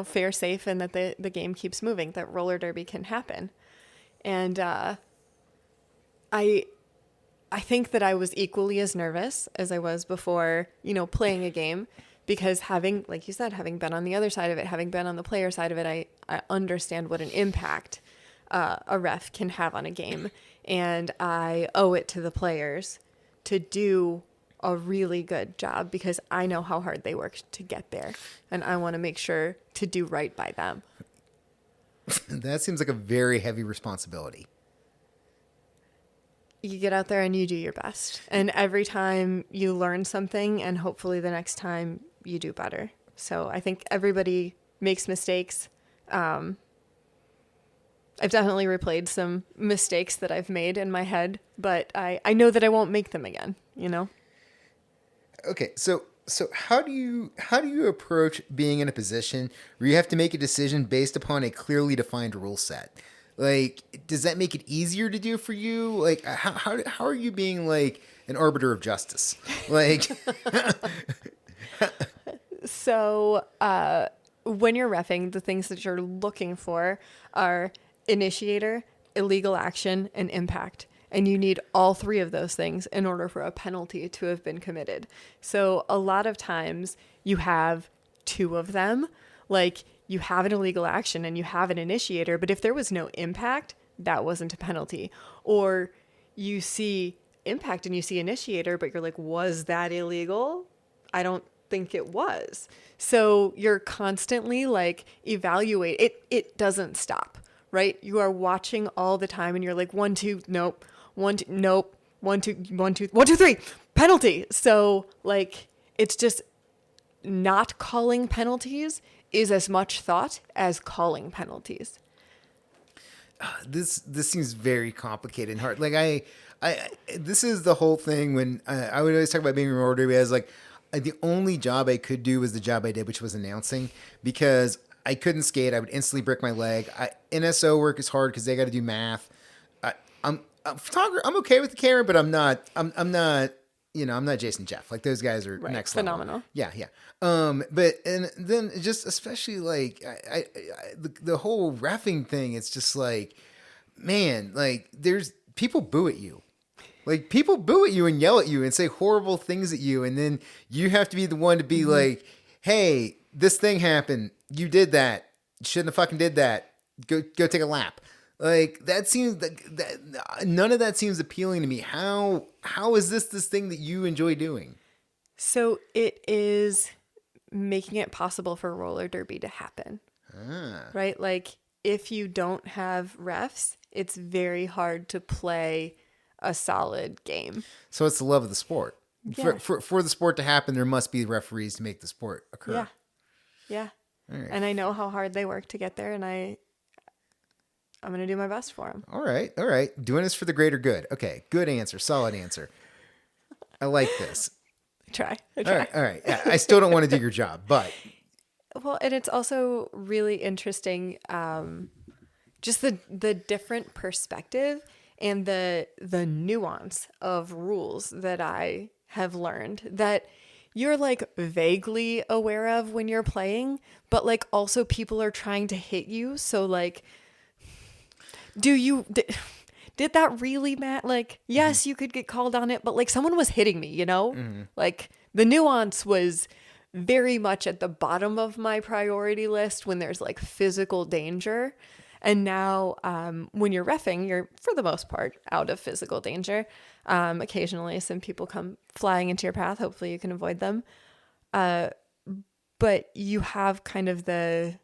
Speaker 2: fair, safe, and that the game keeps moving, that roller derby can happen. And I think that I was equally as nervous as I was before, playing a game, because having, like you said, having been on the other side of it, having been on the player side of it, I understand what an impact a ref can have on a game. And I owe it to the players to do a really good job because I know how hard they work to get there. And I want to make sure to do right by them.
Speaker 1: That seems like a very heavy responsibility.
Speaker 2: You get out there and you do your best. And every time you learn something, and hopefully the next time you do better. So I think everybody makes mistakes. I've definitely replayed some mistakes that I've made in my head, but I know that I won't make them again, you know?
Speaker 1: Okay, so how do you approach being in a position where you have to make a decision based upon a clearly defined rule set? Like, does that make it easier to do for you? Like, how are you being like an arbiter of justice? Like,
Speaker 2: So when you're reffing, the things that you're looking for are initiator, illegal action, and impact. And you need all three of those things in order for a penalty to have been committed. So a lot of times you have two of them. Like, you have an illegal action and you have an initiator, but if there was no impact, that wasn't a penalty. Or you see impact and you see initiator, but you're like, was that illegal? I don't think it was. So you're constantly like evaluate it. It doesn't stop, right? You are watching all the time and you're like, 1, 2, nope. 1, 2, nope. 1, 2, 1, 2, 1, 2, 3, penalty. So like, it's just not calling penalties is as much thought as calling penalties.
Speaker 1: this seems very complicated and hard. Like I this is the whole thing when I would always talk about being a roller derby as like the only job I could do was the job I did, which was announcing, because I couldn't skate. I would instantly break my leg. NSO work is hard because they got to do math. I'm a photographer. I'm okay with the camera, but I'm not. I'm not. You know, I'm not Jason Jeff. Like, those guys are next level.
Speaker 2: Phenomenal.
Speaker 1: Yeah. But and then just especially like the whole reffing thing. It's just like, man, like there's people boo at you. Like, people boo at you and yell at you and say horrible things at you, and then you have to be the one to be like, "Hey, this thing happened. You did that. You shouldn't have fucking did that. Go take a lap." Like, that seems that none of that seems appealing to me. How is this thing that you enjoy doing?
Speaker 2: So it is making it possible for roller derby to happen, right? Like, if you don't have refs, it's very hard to play a solid game.
Speaker 1: So it's the love of the sport.
Speaker 2: Yeah.
Speaker 1: For the sport to happen, there must be referees to make the sport occur.
Speaker 2: Yeah.
Speaker 1: All right.
Speaker 2: And I know how hard they work to get there, and I'm going to do my best for them.
Speaker 1: All right. Doing this for the greater good. Okay. Good answer. Solid answer. I like this.
Speaker 2: I try.
Speaker 1: All right. Yeah, I still don't want to do your job, but.
Speaker 2: Well, and it's also really interesting, just the different perspective and the nuance of rules that I have learned that you're like vaguely aware of when you're playing, but like also people are trying to hit you. So like, did that really matter? Like, yes, you could get called on it, but like someone was hitting me, you know? Like, the nuance was very much at the bottom of my priority list when there's like physical danger. And now when you're reffing, you're for the most part out of physical danger. Occasionally some people come flying into your path. Hopefully you can avoid them. But you have kind of the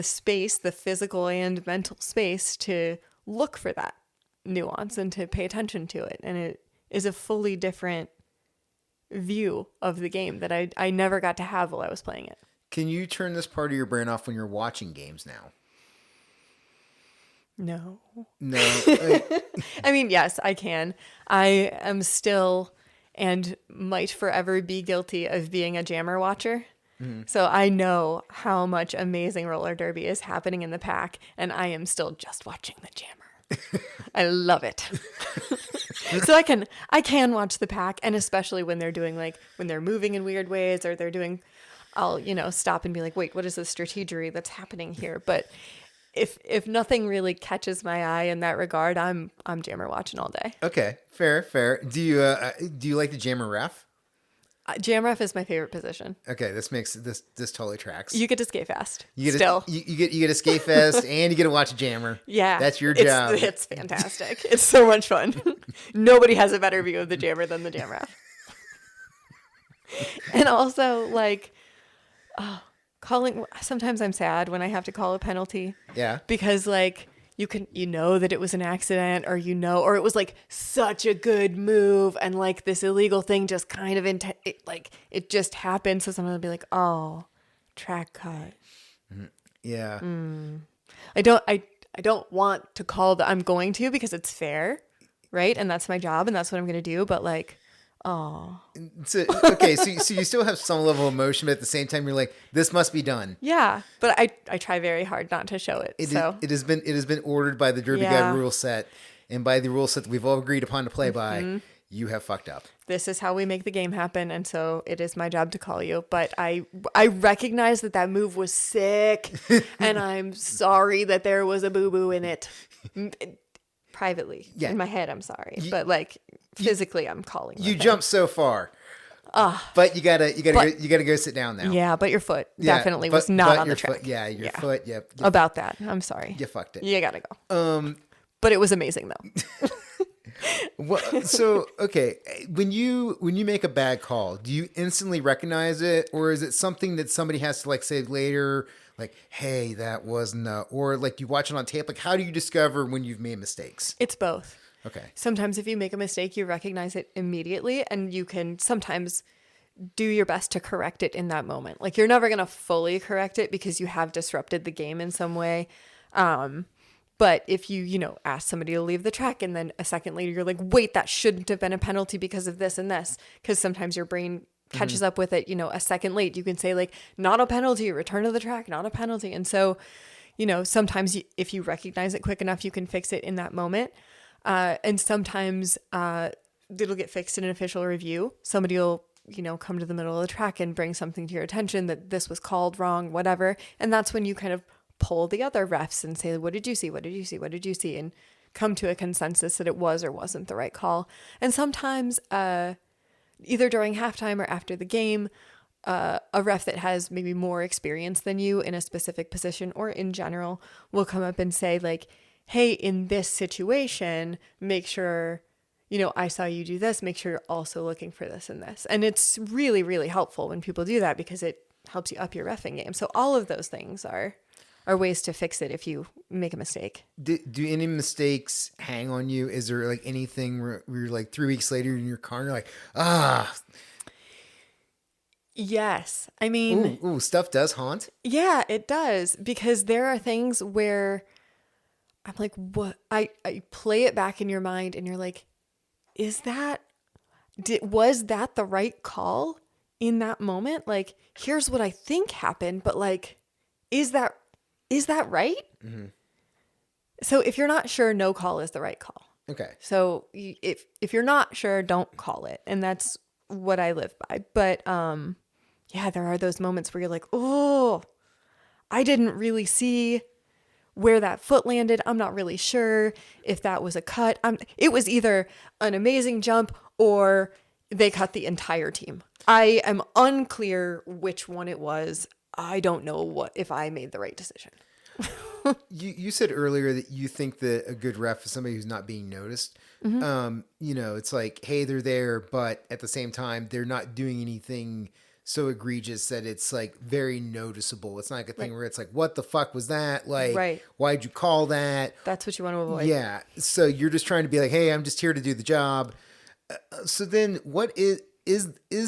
Speaker 2: space, the physical and mental space to look for that nuance and to pay attention to it. And it is a fully different view of the game that I never got to have while I was playing it.
Speaker 1: Can you turn this part of your brain off when you're watching games now?
Speaker 2: No.
Speaker 1: I
Speaker 2: mean, yes, I can. I am still and might forever be guilty of being a jammer watcher. So I know how much amazing roller derby is happening in the pack, and I am still just watching the jammer. I love it. So I can watch the pack, and especially when they're doing like when they're moving in weird ways or they're doing, I'll stop and be like, wait, what is the strategery that's happening here? But if nothing really catches my eye in that regard, I'm jammer watching all day.
Speaker 1: Okay, fair. Do you like the jammer ref?
Speaker 2: Jam ref is my favorite position.
Speaker 1: Okay, this totally tracks.
Speaker 2: You get to skate fast.
Speaker 1: You get
Speaker 2: Still.
Speaker 1: you get a skate fest and you get to watch a jammer.
Speaker 2: Yeah.
Speaker 1: That's your job.
Speaker 2: It's fantastic. It's so much fun. Nobody has a better view of the jammer than the jam ref. And also, like, calling. Sometimes I'm sad when I have to call a penalty.
Speaker 1: Yeah.
Speaker 2: Because, like, you know that it was an accident, or or it was like such a good move, and like this illegal thing just kind of it just happened. So someone will be like, "Oh, track cut."
Speaker 1: Yeah.
Speaker 2: I don't want to call I'm going to, because it's fair, right? And that's my job, and that's what I'm going to do. But like,
Speaker 1: So, okay, so you still have some level of emotion, but at the same time, you're like, this must be done.
Speaker 2: yeah. But I try very hard not to show it.
Speaker 1: It has been ordered by the Derby
Speaker 2: Yeah.
Speaker 1: Guide rule set, and by the rule set that we've all agreed upon to play
Speaker 2: Mm-hmm.
Speaker 1: by. You have fucked up.
Speaker 2: This is how we make the game happen, and so it is my job to call you. But I recognize that move was sick, and I'm sorry that there was a boo-boo in it. Privately,
Speaker 1: Yeah.
Speaker 2: in my head, I'm sorry, but like physically, I'm calling.
Speaker 1: You
Speaker 2: with it.
Speaker 1: jumped so far, but you gotta go sit down now.
Speaker 2: Yeah, but your foot
Speaker 1: Yeah,
Speaker 2: definitely
Speaker 1: but-
Speaker 2: was not
Speaker 1: but
Speaker 2: on the
Speaker 1: your
Speaker 2: track.
Speaker 1: foot- yeah, your
Speaker 2: Yeah.
Speaker 1: foot. Yep.
Speaker 2: About that, I'm sorry.
Speaker 1: You fucked it.
Speaker 2: You gotta go. But it was amazing though.
Speaker 1: Well, so okay, when you make a bad call, do you instantly recognize it, or is it something that somebody has to like say later, like, "Hey, that wasn't," or like you watch it on tape? Like, how do you discover when you've made mistakes?
Speaker 2: It's both.
Speaker 1: Okay.
Speaker 2: Sometimes if you make a mistake, you recognize it immediately, and you can sometimes do your best to correct it in that moment. Like, you're never going to fully correct it because you have disrupted the game in some way. But if you ask somebody to leave the track, and then a second later you're like, wait, that shouldn't have been a penalty because of this and this, because sometimes your brain catches up with it, a second late, you can say like, not a penalty, return to the track, not a penalty. And so, sometimes if you recognize it quick enough, you can fix it in that moment. And sometimes it'll get fixed in an official review. Somebody will, come to the middle of the track and bring something to your attention that this was called wrong, whatever. And that's when you kind of poll the other refs and say, what did you see? What did you see? What did you see? And come to a consensus that it was or wasn't the right call. And sometimes either during halftime or after the game, a ref that has maybe more experience than you in a specific position or in general will come up and say like, hey, in this situation, make sure, I saw you do this. Make sure you're also looking for this and this. And it's really, really helpful when people do that because it helps you up your reffing game. So all of those things are ways to fix it if you make a mistake.
Speaker 1: Do any mistakes hang on you? Is there like anything where you're like 3 weeks later in your car and you're like,
Speaker 2: Yes. I mean,
Speaker 1: stuff does haunt?
Speaker 2: yeah, it does. Because there are things where I'm like, what? I play it back in your mind and you're like, was that the right call in that moment? Like, here's what I think happened, but like, is that right? Mm-hmm. So if you're not sure, no call is the right call.
Speaker 1: Okay.
Speaker 2: So if you're not sure, don't call it. And that's what I live by. But yeah, there are those moments where you're like, oh, I didn't really see where that foot landed. I'm not really sure if that was a cut. It was either an amazing jump or they cut the entire team. I am unclear which one it was. I don't know if I made the right decision.
Speaker 1: You said earlier that you think that a good ref is somebody who's not being noticed. Mm-hmm. It's like, hey, they're there, but at the same time, they're not doing anything so egregious that it's like very noticeable. It's not like a thing where it's like, what the fuck was that? Like, why'd you call that?
Speaker 2: That's what you want to avoid.
Speaker 1: Yeah. So you're just trying to be like, hey, I'm just here to do the job. So then what is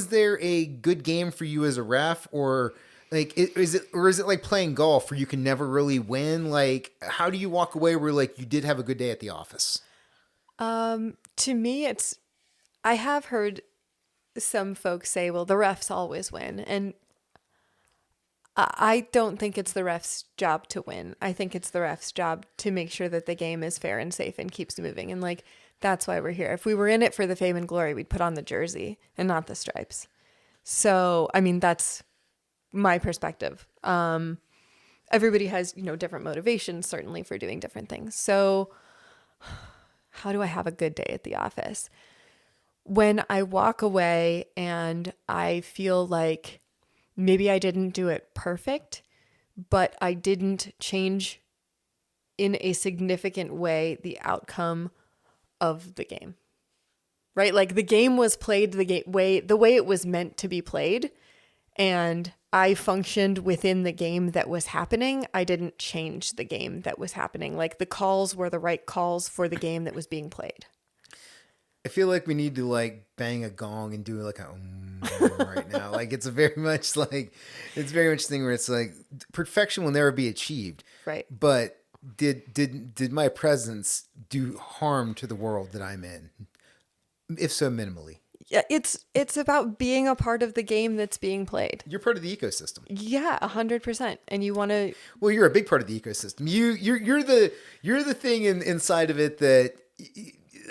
Speaker 1: there a good game for you as a ref, or like, is it like playing golf where you can never really win? Like, how do you walk away where like you did have a good day at the office?
Speaker 2: To me, I have heard some folks say, well, the refs always win. And I don't think it's the ref's job to win. I think it's the ref's job to make sure that the game is fair and safe and keeps moving. And like, that's why we're here. If we were in it for the fame and glory, we'd put on the jersey and not the stripes. So, I mean, that's my perspective. Everybody has, different motivations, certainly, for doing different things. So how do I have a good day at the office? when I walk away and I feel like maybe I didn't do it perfect, but I didn't change in a significant way the outcome of the game. Right? Like the game was played the way it was meant to be played, and I functioned within the game that was happening. I didn't change the game that was happening. Like the calls were the right calls for the game that was being played.
Speaker 1: I feel like we need to like bang a gong and do like a right now. Like it's very much a thing where it's like perfection will never be achieved.
Speaker 2: Right.
Speaker 1: But did my presence do harm to the world that I'm in? If so, minimally.
Speaker 2: Yeah, it's about being a part of the game that's being played.
Speaker 1: You're part of the ecosystem.
Speaker 2: Yeah, 100%. And you want to.
Speaker 1: Well, you're a big part of the ecosystem. You're the thing inside of it that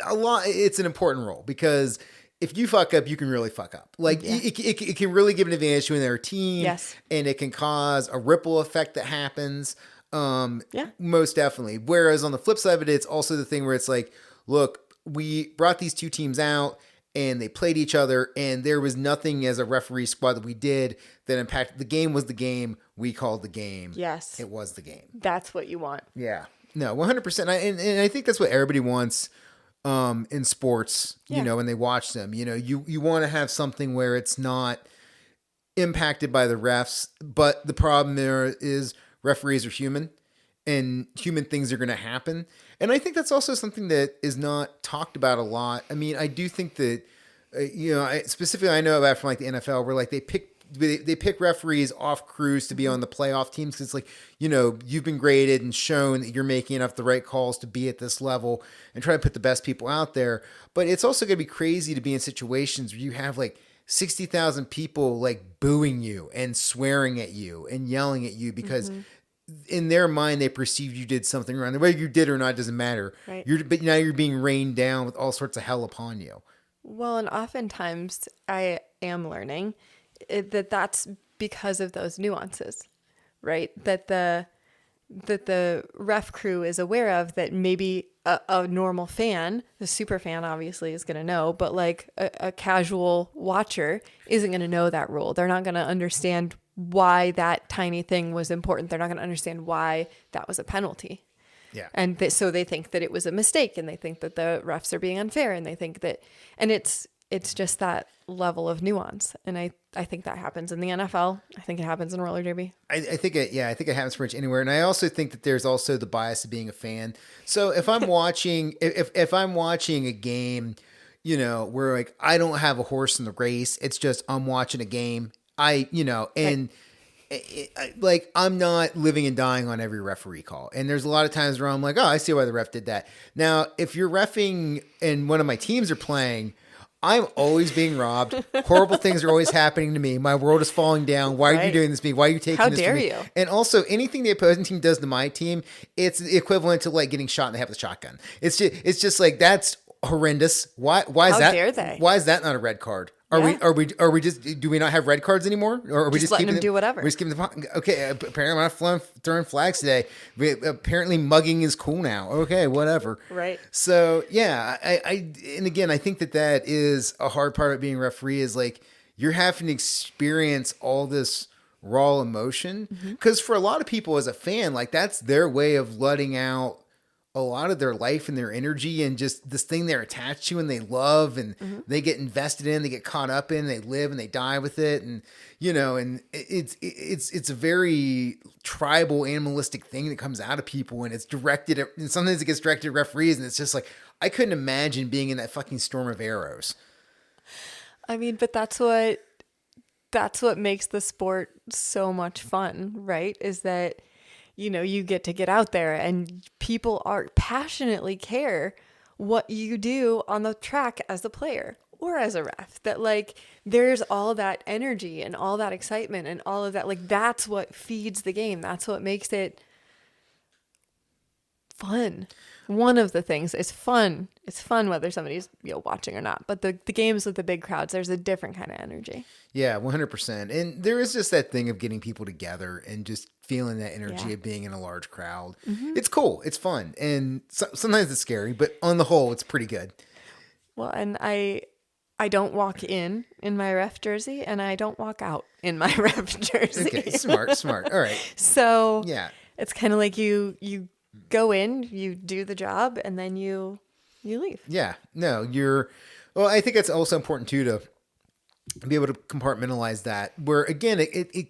Speaker 1: a lot. It's an important role because if you fuck up, you can really fuck up. Like it can really give an advantage to their team.
Speaker 2: Yes.
Speaker 1: And it can cause a ripple effect that happens.
Speaker 2: Yeah.
Speaker 1: Most definitely. Whereas on the flip side of it, it's also the thing where it's like, look, we brought these two teams out and they played each other, and there was nothing as a referee squad that we did that impacted. The game was the game. We called the game.
Speaker 2: Yes.
Speaker 1: It was the game.
Speaker 2: That's what you want.
Speaker 1: Yeah. No, 100%. And I think that's what everybody wants in sports,
Speaker 2: Yeah.
Speaker 1: when they watch them. You want to have something where it's not impacted by the refs, but the problem there is referees are human and human things are going to happen. And I think that's also something that is not talked about a lot. I mean, I do think that, specifically I know about from like the NFL where like they pick referees off crews to be on the playoff teams. Cause it's like, you've been graded and shown that you're making enough the right calls to be at this level and try to put the best people out there. But it's also going to be crazy to be in situations where you have like 60,000 people like booing you and swearing at you and yelling at you because in their mind, they perceived you did something wrong. Whether you did or not doesn't matter.
Speaker 2: Right.
Speaker 1: But now you're being rained down with all sorts of hell upon you.
Speaker 2: Well, and oftentimes I am learning that that's because of those nuances, right? That the ref crew is aware of that maybe a normal fan, the super fan obviously is going to know, but like a casual watcher isn't going to know that rule. They're not going to understand why that tiny thing was important. They're not going to understand why that was a penalty.
Speaker 1: Yeah.
Speaker 2: And so they think that it was a mistake, and they think that the refs are being unfair, and they think that, and it's just that level of nuance. And I think that happens in the NFL. I think it happens in roller derby.
Speaker 1: I think it happens pretty much anywhere. And I also think that there's also the bias of being a fan. So if I'm watching, if I'm watching a game, where like I don't have a horse in the race, it's just I'm watching a game. Like I'm not living and dying on every referee call. And there's a lot of times where I'm like, oh, I see why the ref did that. Now, if you're reffing and one of my teams are playing, I'm always being robbed. Horrible things are always happening to me. My world is falling down. Why are you doing this to me? Why are you taking
Speaker 2: How
Speaker 1: this
Speaker 2: dare
Speaker 1: to me?
Speaker 2: you?
Speaker 1: And also, anything the opposing team does to my team, it's the equivalent to like getting shot in the head with a shotgun. It's just like that's horrendous. Why is
Speaker 2: How
Speaker 1: that?
Speaker 2: dare they?
Speaker 1: Why is that not a red card? Are we just do we not have red cards anymore? Or are we just
Speaker 2: letting
Speaker 1: keeping
Speaker 2: them do whatever?
Speaker 1: We're just keeping them. Okay, apparently I'm not throwing flags today. Apparently mugging is cool now. Okay, whatever.
Speaker 2: Right.
Speaker 1: So yeah, and again, I think that is a hard part of being a referee is like you're having to experience all this raw emotion because for a lot of people as a fan, like that's their way of letting out a lot of their life and their energy and just this thing they're attached to and they love and they get invested in, they get caught up in, they live and they die with it. And, and it's a very tribal animalistic thing that comes out of people and it's directed at, and sometimes it gets directed at referees. And it's just like, I couldn't imagine being in that fucking storm of arrows.
Speaker 2: I mean, but that's what makes the sport so much fun, right? Is that, you get out there and people are passionately care what you do on the track as a player or as a ref. That like there's all that energy and all that excitement and all of that. Like that's what feeds the game. That's what makes it fun. One of the things is fun. It's fun whether somebody's watching or not. But the games with the big crowds, there's a different kind of energy.
Speaker 1: Yeah, 100%. And there is just that thing of getting people together and just feeling that energy of being in a large crowd. It's cool. It's fun. And sometimes it's scary, but on the whole, it's pretty good.
Speaker 2: Well, and I I don't walk in my ref jersey, and I don't walk out in my ref jersey.
Speaker 1: Okay, smart. All right.
Speaker 2: So
Speaker 1: Yeah.
Speaker 2: it's kind of like you go in, you do the job, and then you leave.
Speaker 1: Yeah. No, well, I think it's also important too to be able to compartmentalize that. Where again, it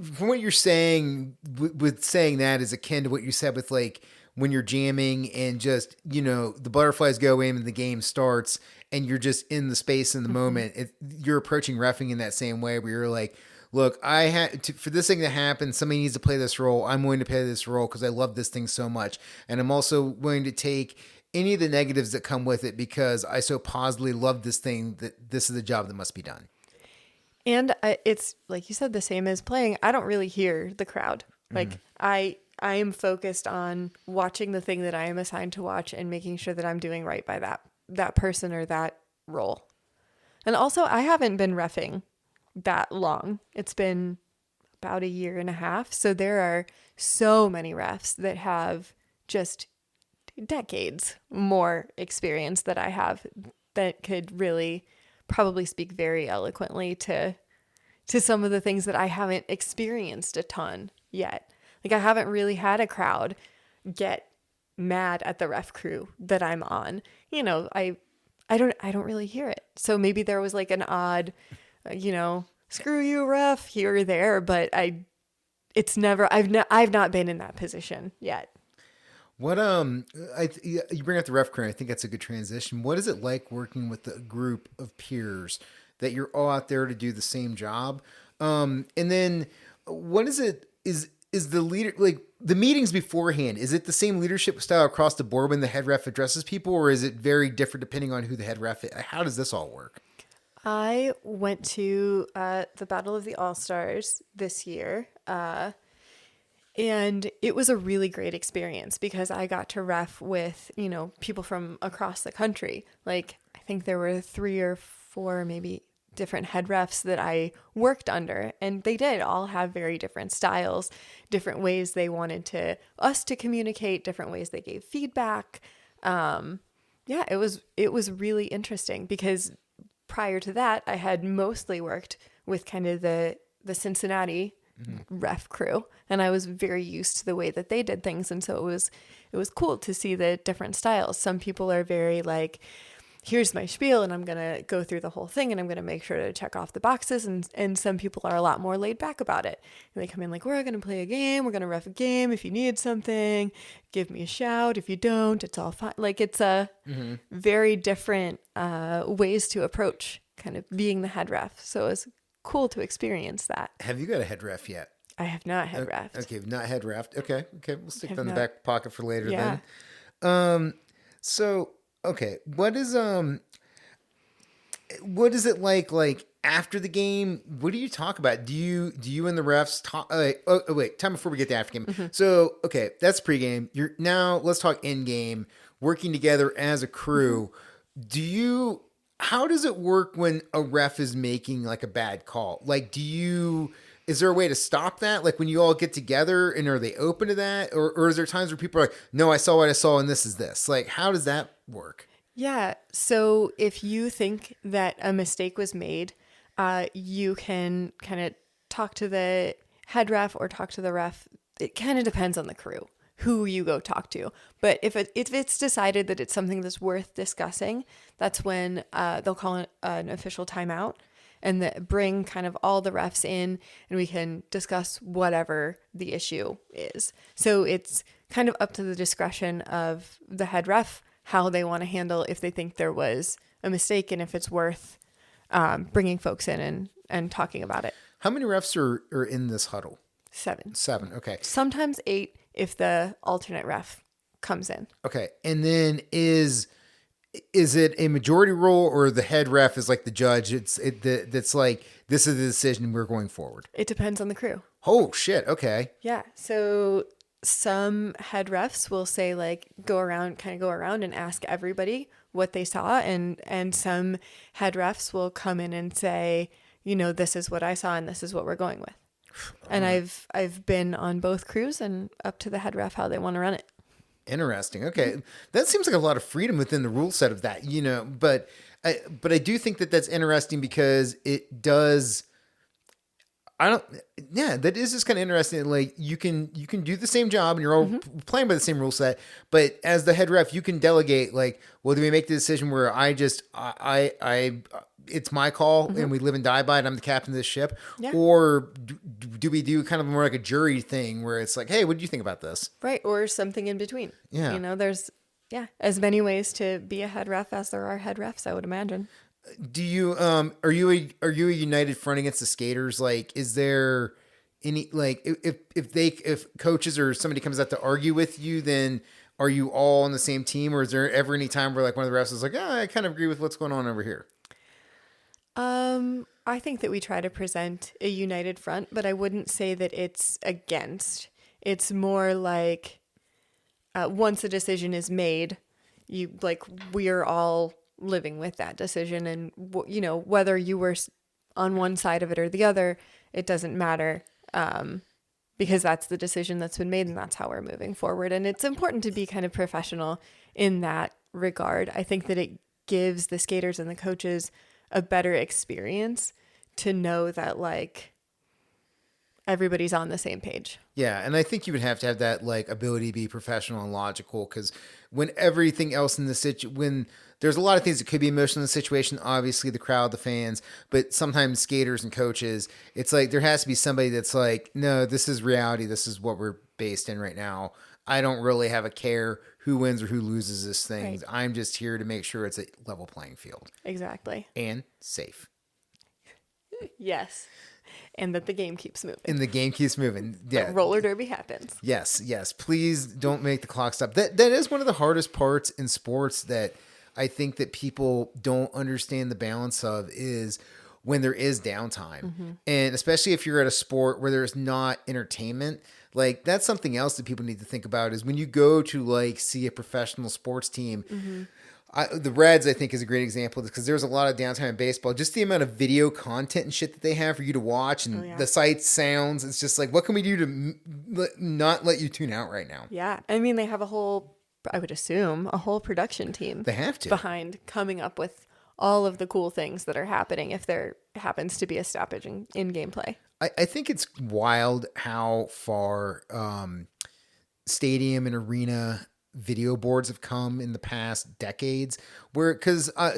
Speaker 1: from what you're saying with saying that is akin to what you said with like when you're jamming and just, the butterflies go in and the game starts and you're just in the space in the moment. You're approaching reffing in that same way where you're like, look, I had for this thing to happen, somebody needs to play this role. I'm willing to play this role because I love this thing so much. And I'm also willing to take any of the negatives that come with it because I so positively love this thing that this is the job that must be done.
Speaker 2: And it's like you said, the same as playing. I don't really hear the crowd. Like I am focused on watching the thing that I am assigned to watch and making sure that I'm doing right by that person or that role. And also, I haven't been reffing that long. It's been about a year and a half. So there are so many refs that have just decades more experience that I have that could really probably speak very eloquently to some of the things that I haven't experienced a ton yet. Like I haven't really had a crowd get mad at the ref crew that I'm on. I don't really hear it. So maybe there was like an odd, screw you ref here or there, but I've not been in that position yet.
Speaker 1: What you bring up the ref crew. I think that's a good transition. What is it like working with a group of peers that you're all out there to do the same job? And then what is it? Is the leader like the meetings beforehand? Is it the same leadership style across the board when the head ref addresses people, or is it very different depending on who the head ref is? How does this all work?
Speaker 2: I went to the Battle of the All-Stars this year. And it was a really great experience because I got to ref with, people from across the country. Like, I think there were 3 or 4 maybe different head refs that I worked under. And they did all have very different styles, different ways they wanted us to communicate, different ways they gave feedback. It was really interesting because prior to that, I had mostly worked with kind of the Cincinnati ref crew, and I was very used to the way that they did things, and so it was cool to see the different styles. Some people are very like, here's my spiel and I'm gonna go through the whole thing and I'm gonna make sure to check off the boxes, and some people are a lot more laid back about it, and they come in like, we're gonna play a game, we're gonna ref a game, if you need something give me a shout, if you don't it's all fine. Like it's a very different ways to approach kind of being the head ref, so it's cool to experience that.
Speaker 1: Have you got a head ref yet?
Speaker 2: I have not head ref.
Speaker 1: Okay, not head ref. Okay, we'll stick that in the back pocket for later then.
Speaker 2: So
Speaker 1: okay, what is it like after the game? What do you talk about? Do you and the refs talk? Wait, time before we get to after game. So okay, that's pregame. Let's talk in game. Working together as a crew. How does it work when a ref is making like a bad call? Like, is there a way to stop that? Like when you all get together and are they open to that? Or is there times where people are like, no, I saw what I saw and this is this? Like, how does that work?
Speaker 2: Yeah. So if you think that a mistake was made, you can kind of talk to the head ref or talk to the ref. It kind of depends on the crew who you go talk to. But if it's decided that it's something that's worth discussing, that's when they'll call an official timeout and bring kind of all the refs in, and we can discuss whatever the issue is. So it's kind of up to the discretion of the head ref how they want to handle if they think there was a mistake and if it's worth bringing folks in and talking about it.
Speaker 1: How many refs are in this huddle?
Speaker 2: 7.
Speaker 1: 7, okay.
Speaker 2: Sometimes 8 if the alternate ref comes in.
Speaker 1: Okay, and then is it a majority rule or the head ref is like the judge? That's like, this is the decision, we're going forward.
Speaker 2: It depends on the crew.
Speaker 1: Oh shit. Okay.
Speaker 2: Yeah. So some head refs will say like, go around and ask everybody what they saw. And some head refs will come in and say, this is what I saw and this is what we're going with. And I've been on both crews and up to the head ref how they want to run it.
Speaker 1: Interesting. Okay. That seems like a lot of freedom within the rule set of that, but But I do think that that's interesting because it does. I don't. Yeah, that is just kind of interesting. Like you can do the same job and you're all playing by the same rule set, but as the head ref, you can delegate. Like, well, do we make the decision where I it's my call and we live and die by it? I'm the captain of this ship,
Speaker 2: Yeah.
Speaker 1: or do we do kind of more like a jury thing where it's like, hey, what do you think about this?
Speaker 2: Right. Or something in between.
Speaker 1: Yeah.
Speaker 2: You know, there's, as many ways to be a head ref as there are head refs, I would imagine.
Speaker 1: Do you are you a united front against the skaters? Like, is there any like if coaches or somebody comes out to argue with you, then are you all on the same team, or is there ever any time where like one of the refs is like, I kind of agree with what's going on over here?
Speaker 2: I think that we try to present a united front, but I wouldn't say that it's against. It's more like once a decision is made, we're all living with that decision, and whether you were on one side of it or the other, it doesn't matter, because that's the decision that's been made and that's how we're moving forward. And it's important to be kind of professional in that regard. I think that it gives the skaters and the coaches a better experience to know that like everybody's on the same page.
Speaker 1: Yeah, and I think you would have to have that like ability to be professional and logical, because when everything else in the when there's a lot of things that could be emotional in the situation, obviously the crowd, the fans, but sometimes skaters and coaches, it's like there has to be somebody that's like, no, this is reality. This is what we're based in right now. I don't really have a care who wins or who loses this thing.
Speaker 2: Right.
Speaker 1: I'm just here to make sure it's a level playing field
Speaker 2: Exactly.
Speaker 1: and safe.
Speaker 2: Yes. And that the game keeps moving.
Speaker 1: And the game keeps moving. Yeah.
Speaker 2: Roller derby happens.
Speaker 1: Yes. Please don't make the clock stop. That is one of the hardest parts in sports that I think that people don't understand the balance of, is when there is downtime. And especially if you're at a sport where there's not entertainment, like that's something else that people need to think about, is when you go to like see a professional sports team. The Reds, I think, is a great example, because there's a lot of downtime in baseball. Just the amount of video content and shit that they have for you to watch, and the sights, sounds. It's just like, what can we do to not let you tune out right now?
Speaker 2: Yeah. I mean, they have I would assume, a whole production team.
Speaker 1: They have to.
Speaker 2: Behind coming up with all of the cool things that are happening if there happens to be a stoppage in gameplay.
Speaker 1: I think it's wild how far stadium and arena video boards have come in the past decades,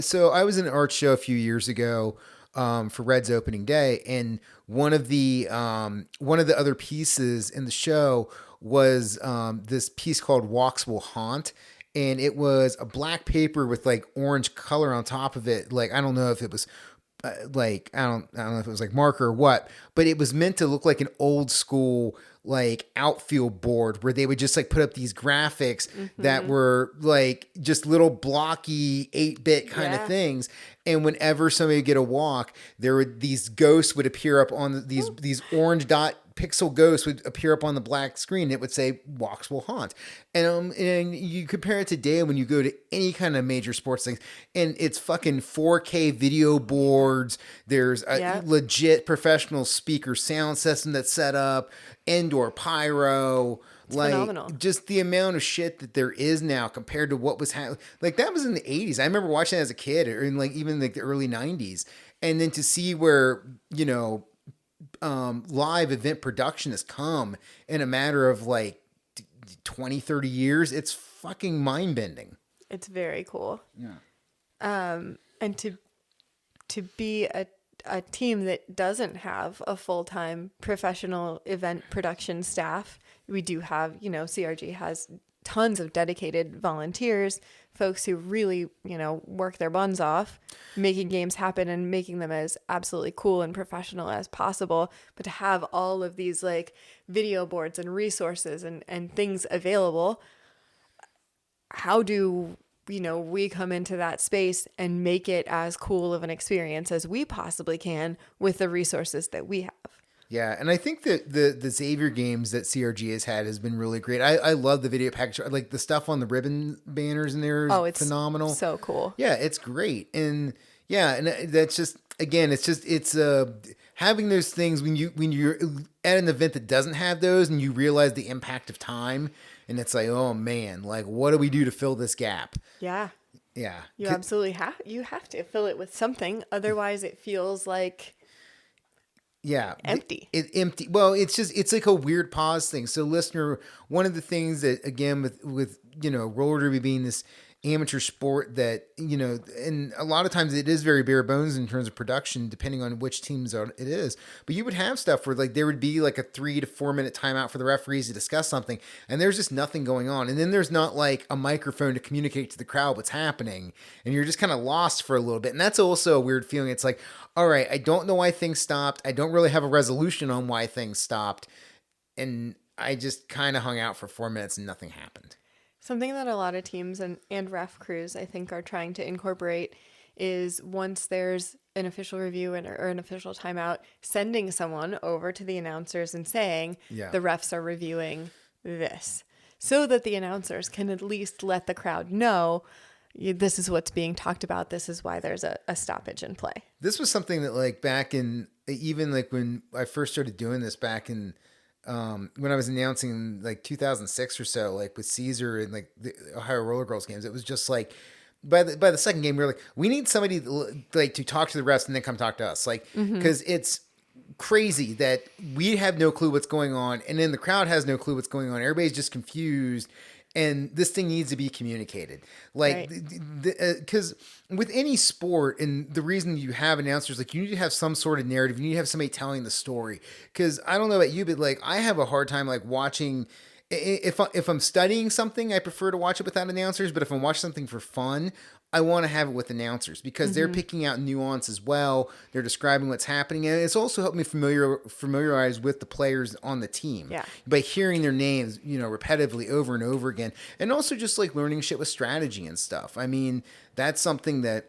Speaker 1: so I was in an art show a few years ago for Reds opening day, and one of the other pieces in the show was this piece called Walks Will Haunt, and it was a black paper with like orange color on top of it. Like, I don't know if it was I don't know if it was like marker or what, but it was meant to look like an old school like outfield board where they would just like put up these graphics that were like just little blocky 8-bit kind of things. And whenever somebody would get a walk, these ghosts would appear up on these orange dot pixel ghosts would appear up on the black screen. It would say "Walks Will Haunt," and you compare it today when you go to any kind of major sports things, and it's fucking 4K video boards. There's a legit professional speaker sound system that's set up, indoor pyro.
Speaker 2: It's phenomenal.
Speaker 1: Just the amount of shit that there is now compared to what was like that was in the 80s. I remember watching that as a kid, or in like even like the early 90s, and then to see where live event production has come in a matter of like 20, 30 years. It's fucking mind bending.
Speaker 2: It's very cool.
Speaker 1: Yeah.
Speaker 2: And to be a team that doesn't have a full-time professional event production staff, we do have, CRG has tons of dedicated volunteers, folks who really, work their buns off, making games happen and making them as absolutely cool and professional as possible. But to have all of these like video boards and resources and things available, how do, we come into that space and make it as cool of an experience as we possibly can with the resources that we have?
Speaker 1: Yeah, and I think that the Xavier games that CRG has been really great. I love the video package. Like the stuff on the ribbon banners in there is phenomenal.
Speaker 2: So cool.
Speaker 1: Yeah, it's great. And yeah, and that's just, again, it's having those things when you're at an event that doesn't have those, and you realize the impact of time, and it's like, oh man, like what do we do to fill this gap?
Speaker 2: Yeah.
Speaker 1: Yeah.
Speaker 2: You absolutely have to fill it with something. Otherwise it feels like
Speaker 1: Yeah.
Speaker 2: empty.
Speaker 1: It empty. Well, it's like a weird pause thing. So listener, one of the things that, again, with, roller derby being this amateur sport that, and a lot of times it is very bare bones in terms of production, depending on which teams it is. But you would have stuff where like there would be like a 3 to 4 minute timeout for the referees to discuss something, and there's just nothing going on. And then there's not like a microphone to communicate to the crowd what's happening, and you're just kind of lost for a little bit. And that's also a weird feeling. It's like, all right, I don't know why things stopped. I don't really have a resolution on why things stopped. And I just kind of hung out for 4 minutes and nothing happened.
Speaker 2: Something that a lot of teams and ref crews, I think, are trying to incorporate is once there's an official review or an official timeout, sending someone over to the announcers and saying, the refs are reviewing this, so that the announcers can at least let the crowd know this is what's being talked about. This is why there's a stoppage in play.
Speaker 1: This was something that like back in, even like when I first started doing this back in, when I was announcing in like 2006 or so, like with Caesar and like the Ohio Roller Girls games, it was just like by the second game, we were like, we need somebody to talk to the refs and then come talk to us. Like, cause it's crazy that we have no clue what's going on. And then the crowd has no clue what's going on. Everybody's just confused. And this thing needs to be communicated. Like, because with any sport, and the reason you have announcers, like you need to have some sort of narrative. You need to have somebody telling the story. Because I don't know about you, but like I have a hard time like watching. If I'm studying something, I prefer to watch it without announcers. But if I'm watching something for fun, I want to have it with announcers because they're picking out nuance as well. They're describing what's happening. And it's also helped me familiarize with the players on the team by hearing their names, repetitively over and over again. And also just like learning shit with strategy and stuff. I mean, that's something that,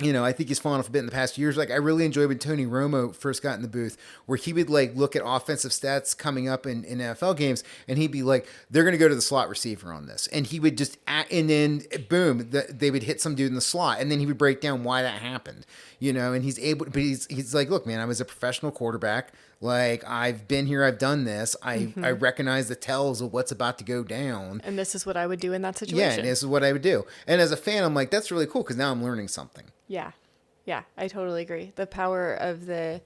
Speaker 1: I think he's fallen off a bit in the past years. Like I really enjoyed when Tony Romo first got in the booth, where he would like look at offensive stats coming up in NFL games, and he'd be like, "They're going to go to the slot receiver on this," and he would just and then boom, they would hit some dude in the slot, and then he would break down why that happened, And he's able, but he's like, "Look, man, I was a professional quarterback. Like I've been here, I've done this. I recognize the tells of what's about to go down,
Speaker 2: and this is what I would do in that situation.
Speaker 1: Yeah, and this is what I would do. And as a fan, I'm like, that's really cool because now I'm learning something.
Speaker 2: Yeah, I totally agree. The power of the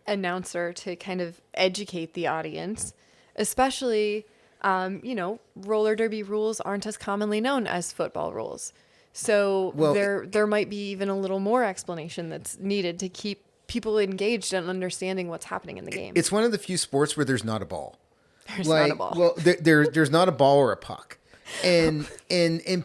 Speaker 2: announcer to kind of educate the audience, especially, roller derby rules aren't as commonly known as football rules. So there might be even a little more explanation that's needed to keep people engaged and understanding what's happening in the game.
Speaker 1: It's one of the few sports where there's not a ball.
Speaker 2: There's not a ball.
Speaker 1: Well, there's not a ball or a puck. And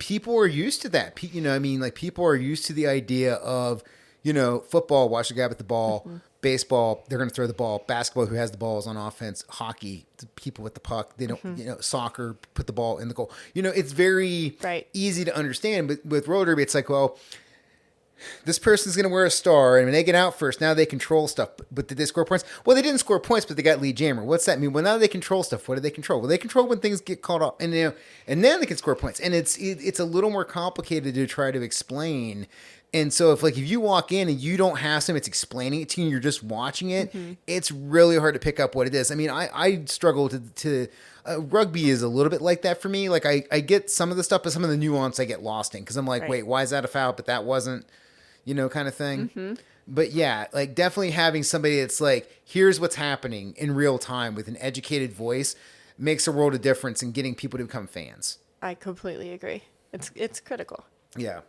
Speaker 1: people are used to that. People are used to the idea of, football, watch the guy with the ball, baseball, they're going to throw the ball, basketball, who has the ball is on offense, hockey, the people with the puck, they don't, soccer, put the ball in the goal. It's very easy to understand. But with roller derby, it's like, well, this person's going to wear a star, and when they get out first, now they control stuff. But did they score points? Well, they didn't score points, but they got lead jammer. What's that mean? Well, now they control stuff. What do they control? Well, they control when things get caught up, and and then they can score points. And it's a little more complicated to try to explain. And so if you walk in and you don't have somebody that's explaining it to you, and you're just watching it, it's really hard to pick up what it is. I mean, I struggle to rugby is a little bit like that for me. Like I get some of the stuff, but some of the nuance I get lost in because I'm like, wait, why is that a foul? But that wasn't. Kind of thing. But yeah, like definitely having somebody that's like, here's what's happening in real time with an educated voice makes a world of difference in getting people to become fans.
Speaker 2: I completely agree. It's critical.
Speaker 1: Yeah.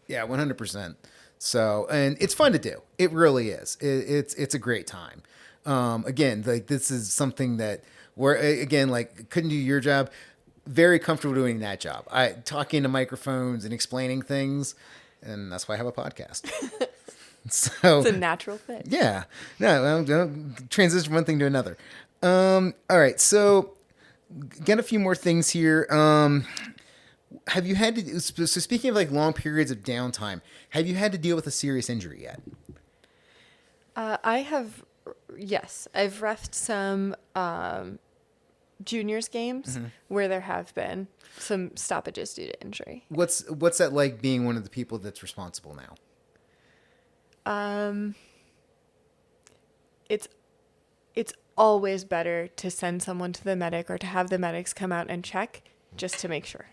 Speaker 1: Yeah, 100%. So, and it's fun to do. It really is. It's a great time. Again, like this is something that couldn't do your job. Very comfortable doing that job. Talking to microphones and explaining things. And that's why I have a podcast. So
Speaker 2: it's a natural fit.
Speaker 1: Yeah. No, don't transition from one thing to another. All right. So get a few more things here. Have you had to, so speaking of like long periods of downtime, have you had to deal with a serious injury yet?
Speaker 2: I have, yes. I've refed some juniors games where there have been some stoppages due to injury.
Speaker 1: What's that like being one of the people that's responsible now?
Speaker 2: It's always better to send someone to the medic or to have the medics come out and check just to make sure.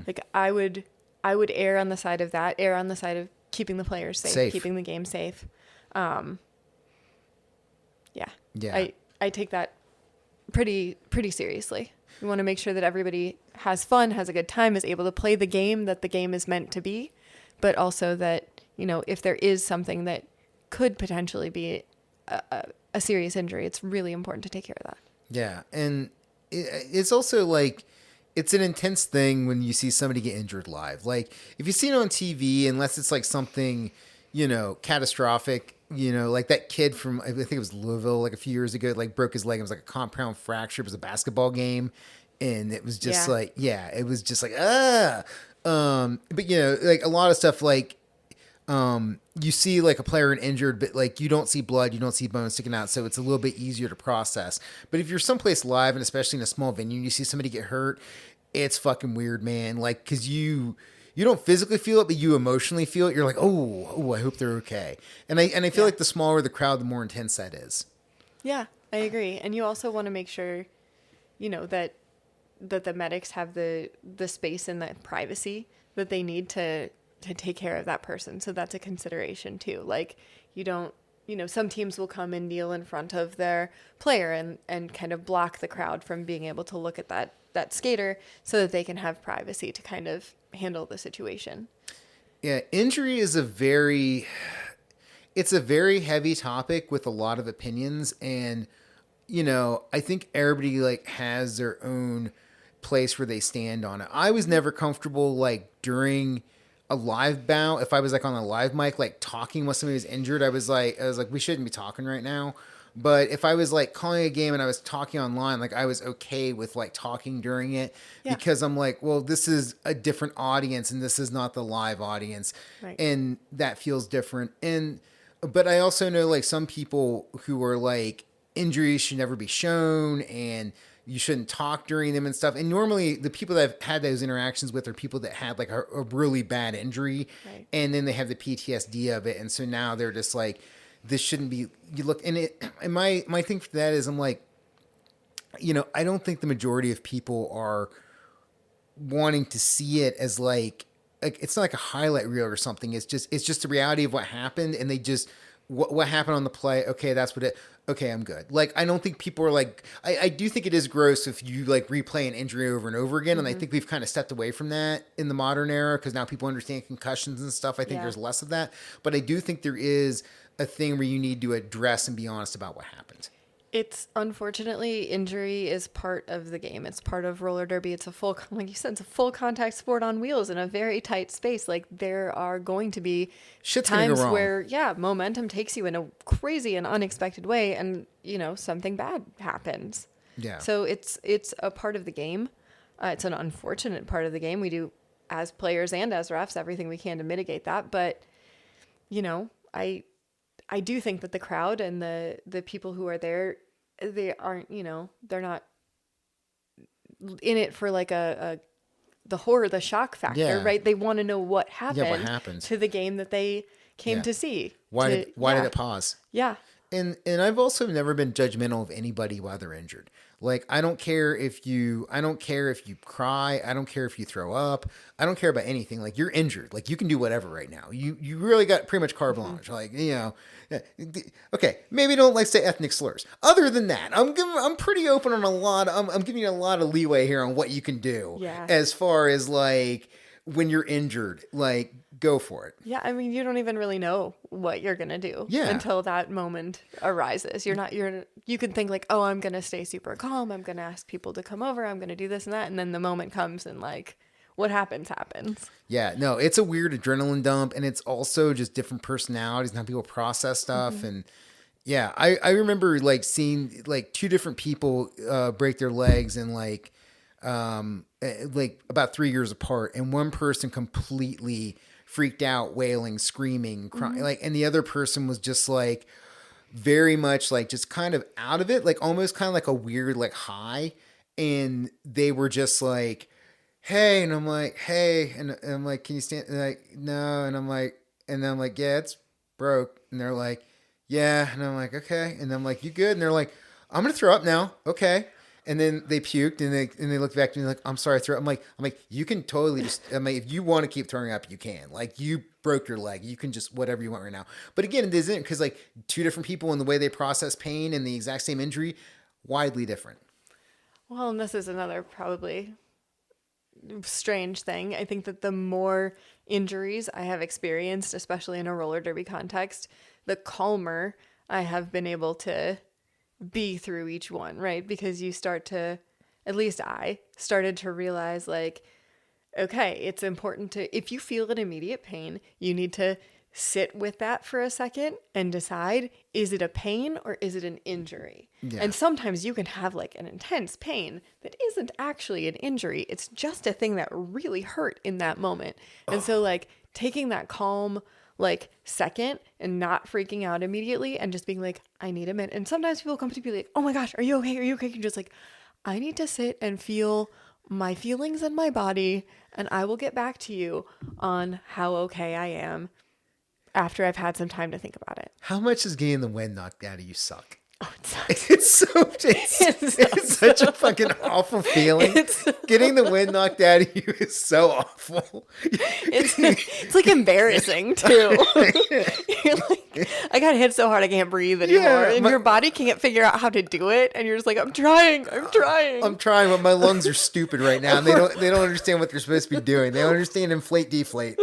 Speaker 2: Like I would I would err on the side of that, err on the side of keeping the players safe. Keeping the game safe. Yeah.
Speaker 1: Yeah.
Speaker 2: I take that pretty seriously. We want to make sure that everybody has fun, has a good time, is able to play the game that the game is meant to be, but also that, if there is something that could potentially be a serious injury, it's really important to take care of that.
Speaker 1: Yeah. And it's also like, it's an intense thing when you see somebody get injured live. Like, if you see it on TV, unless it's like something, catastrophic, like that kid from, I think it was Louisville, like a few years ago, like broke his leg. It was like a compound fracture. It was a basketball game. And it was just it was just like, but like a lot of stuff, like, you see like a player injured, but like you don't see blood, you don't see bones sticking out, so it's a little bit easier to process. But if you're someplace live, and especially in a small venue, and you see somebody get hurt, it's fucking weird, man. Like, because you don't physically feel it, but you emotionally feel it. You're like, oh, I hope they're okay. And I feel like the smaller the crowd, the more intense that is.
Speaker 2: Yeah, I agree. And you also want to make sure, that the medics have the space and the privacy that they need to take care of that person. So that's a consideration too. Like, you don't, some teams will come and kneel in front of their player and kind of block the crowd from being able to look at that skater so that they can have privacy to kind of handle the situation.
Speaker 1: Yeah, injury is it's a very heavy topic with a lot of opinions, and I think everybody like has their own place where they stand on it. I was never comfortable like during a live bout, if I was like on a live mic, like talking when somebody was injured, I was like, we shouldn't be talking right now. But if I was like calling a game and I was talking online, like I was okay with like talking during it because I'm like, well, this is a different audience and this is not the live audience.
Speaker 2: Right.
Speaker 1: And that feels different. But I also know like some people who are like, injuries should never be shown and you shouldn't talk during them and stuff. And normally the people that I've had those interactions with are people that had like a really bad injury,
Speaker 2: right,
Speaker 1: and then they have the PTSD of it. And so now they're just like, this shouldn't be, you look, and my thing for that is I'm like, I don't think the majority of people are wanting to see it as like it's not like a highlight reel or something. It's just the reality of what happened. And they just, what happened on the play. Okay. That's what it, okay, I'm good. Like, I don't think people are like, I do think it is gross if you like replay an injury over and over again. Mm-hmm. And I think we've kind of stepped away from that in the modern era because now people understand concussions and stuff. I think there's less of that. But I do think there is a thing where you need to address and be honest about what happened.
Speaker 2: It's unfortunately, injury is part of the game. It's part of roller derby. It's a full, like you said, it's a full contact sport on wheels in a very tight space. Like, there are going to be times where, momentum takes you in a crazy and unexpected way, and something bad happens.
Speaker 1: Yeah.
Speaker 2: So it's a part of the game. It's an unfortunate part of the game. We do, as players and as refs, everything we can to mitigate that. But I do think that the crowd and the people who are there, they aren't, they're not in it for like the horror, the shock factor, right? They want to know what happened to the game that they came to see.
Speaker 1: Why did it pause?
Speaker 2: Yeah.
Speaker 1: And I've also never been judgmental of anybody while they're injured. Like, I don't care if you cry. I don't care if you throw up. I don't care about anything. Like, you're injured. Like, you can do whatever right now. You really got pretty much carte blanche. Like, okay, maybe don't like say ethnic slurs. Other than that, I'm pretty open on a lot. I'm giving you a lot of leeway here on what you can do.
Speaker 2: Yeah.
Speaker 1: As far as like when you're injured, like, go for it.
Speaker 2: Yeah, I mean, you don't even really know what you're gonna do until that moment arises. You can think like, oh, I'm gonna stay super calm. I'm gonna ask people to come over. I'm gonna do this and that, and then the moment comes and like, what happens.
Speaker 1: Yeah, no, it's a weird adrenaline dump, and it's also just different personalities and how people process stuff. Mm-hmm. And yeah, I remember like seeing like two different people break their legs and like about 3 years apart, and one person completely freaked out, wailing, screaming, crying, like, and the other person was just like very much like just kind of out of it, like almost kind of like a weird like high, and they were just like, hey, and I'm like, hey, and I'm like, can you stand? And like, no, and I'm like, yeah, it's broke, and they're like, yeah, and I'm like, okay, and I'm like, you good? And they're like, I'm gonna throw up now, okay. And then they puked and they looked back to me like, I'm sorry, I threw up. I'm like, you can totally just, I mean, if you want to keep throwing up, you can. Like, you broke your leg. You can just whatever you want right now. But again, it isn't, because like two different people and the way they process pain and the exact same injury, widely different.
Speaker 2: Well, and this is another probably strange thing. I think that the more injuries I have experienced, especially in a roller derby context, the calmer I have been able to be through each one, right? Because you start to, at least I started to realize like, okay, it's important to, if you feel an immediate pain, you need to sit with that for a second and decide, is it a pain or is it an injury?
Speaker 1: Yeah.
Speaker 2: And sometimes you can have like an intense pain that isn't actually an injury. It's just a thing that really hurt in that moment. And so like taking that calm like second and not freaking out immediately and just being like, I need a minute. And sometimes people come to be like, oh my gosh, are you okay? Are you okay? You're just like, I need to sit and feel my feelings in my body, and I will get back to you on how okay I am after I've had some time to think about it.
Speaker 1: How much is getting the wind knocked out of you suck?
Speaker 2: Oh, it sucks.
Speaker 1: It's such a fucking awful feeling. Getting the wind knocked out of you is so awful.
Speaker 2: It's like embarrassing too. You're like, I got hit so hard I can't breathe anymore, and your body can't figure out how to do it, and you're just like, I'm trying,
Speaker 1: but my lungs are stupid right now, and they don't understand what they're supposed to be doing. They don't understand inflate, deflate.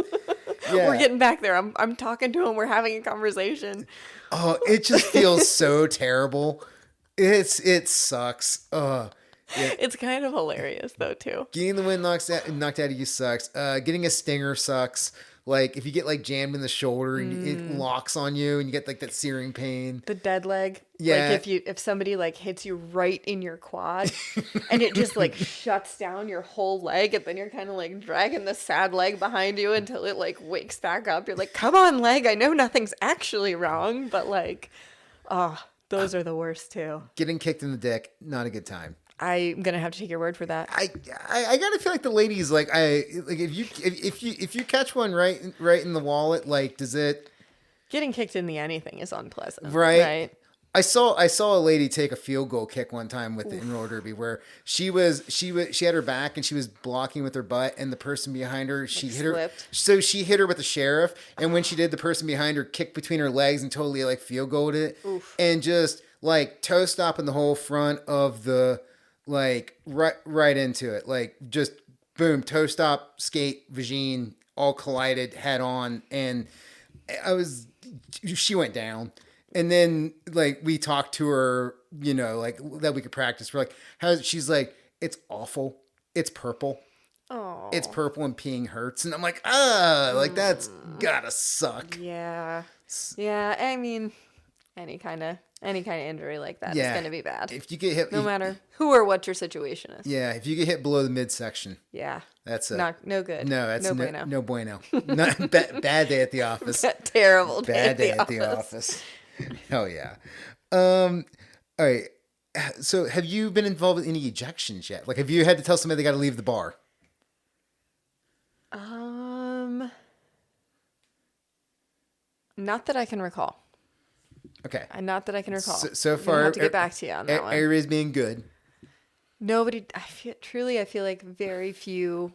Speaker 1: Yeah.
Speaker 2: We're getting back there. I'm talking to him. We're having a conversation.
Speaker 1: Oh, it just feels so terrible. It sucks. Yeah.
Speaker 2: It's kind of hilarious though too.
Speaker 1: Getting the wind knocked out of you sucks. Getting a stinger sucks. Like if you get like jammed in the shoulder and it locks on you and you get like that searing pain.
Speaker 2: The dead leg.
Speaker 1: Yeah.
Speaker 2: Like if somebody like hits you right in your quad and it just like shuts down your whole leg, and then you're kind of like dragging the sad leg behind you until it like wakes back up. You're like, come on, leg. I know nothing's actually wrong, but like, those are the worst too.
Speaker 1: Getting kicked in the dick, not a good time.
Speaker 2: I'm gonna have to take your word for that.
Speaker 1: I gotta feel like the ladies if you catch one right in the wallet, like, does it?
Speaker 2: Getting kicked in the anything is unpleasant,
Speaker 1: right? I saw a lady take a field goal kick one time with the in-roller derby where she had her back and she was blocking with her butt, and the person behind her, she hit her, so she hit her with the sheriff, and when she did, the person behind her kicked between her legs and totally like field goaled it. Oof. And just like toe stopping the whole front of the, like right into it, like just boom, toe stop, skate, vagine, all collided head on, and she went down. And then like we talked to her, like that we could practice. We're like, she's like, it's awful. It's purple. Oh, it's purple and peeing hurts. And I'm like, like that's gotta suck.
Speaker 2: Yeah. Yeah. I mean, any kind of injury like that is going to be bad.
Speaker 1: If you get hit,
Speaker 2: no matter who or what your situation is.
Speaker 1: Yeah. If you get hit below the midsection.
Speaker 2: Yeah.
Speaker 1: That's
Speaker 2: no good.
Speaker 1: No, that's
Speaker 2: no bueno.
Speaker 1: No bueno. Not, bad day at the office.
Speaker 2: Terrible day
Speaker 1: bad day at the office. Hell yeah. All right. So have you been involved with any ejections yet? Like, have you had to tell somebody they got to leave the bar?
Speaker 2: Not that I can recall.
Speaker 1: Okay.
Speaker 2: Not that I can recall.
Speaker 1: So far,
Speaker 2: I have to get back to you on that one.
Speaker 1: Everybody's being good.
Speaker 2: Nobody. I feel like very few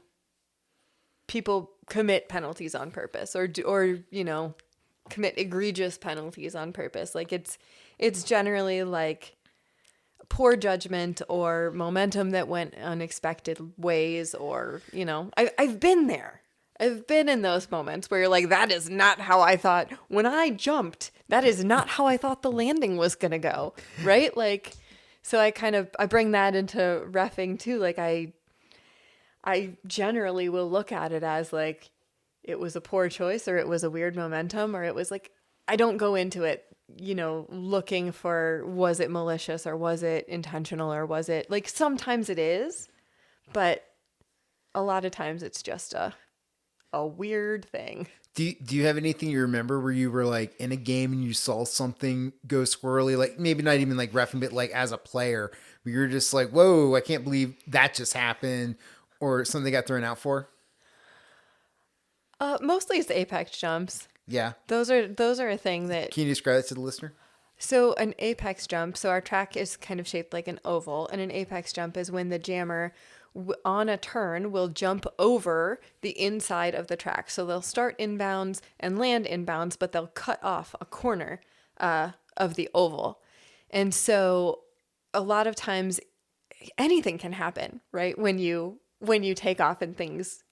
Speaker 2: people commit penalties on purpose, or commit egregious penalties on purpose. Like it's generally like poor judgment or momentum that went unexpected ways, or I've been there. I've been in those moments where you're like, that is not how I thought when I jumped. That is not how I thought the landing was going to go. Right? Like, so I bring that into reffing too. Like I generally will look at it as like, it was a poor choice, or it was a weird momentum, or it was like, I don't go into it, looking for, was it malicious or was it intentional, or was it like, sometimes it is, but a lot of times it's just a weird thing.
Speaker 1: Do you have anything you remember where you were like in a game and you saw something go squirrely, like maybe not even like reffing, but like as a player, where you're just like, whoa, I can't believe that just happened, or something got thrown out for?
Speaker 2: Mostly it's the apex jumps.
Speaker 1: Yeah.
Speaker 2: Those are a thing that.
Speaker 1: Can you describe that to the listener?
Speaker 2: So an apex jump, so our track is kind of shaped like an oval, and an apex jump is when the jammer on a turn will jump over the inside of the track. So they'll start inbounds and land inbounds, but they'll cut off a corner of the oval. And so a lot of times anything can happen, right? When you take off and things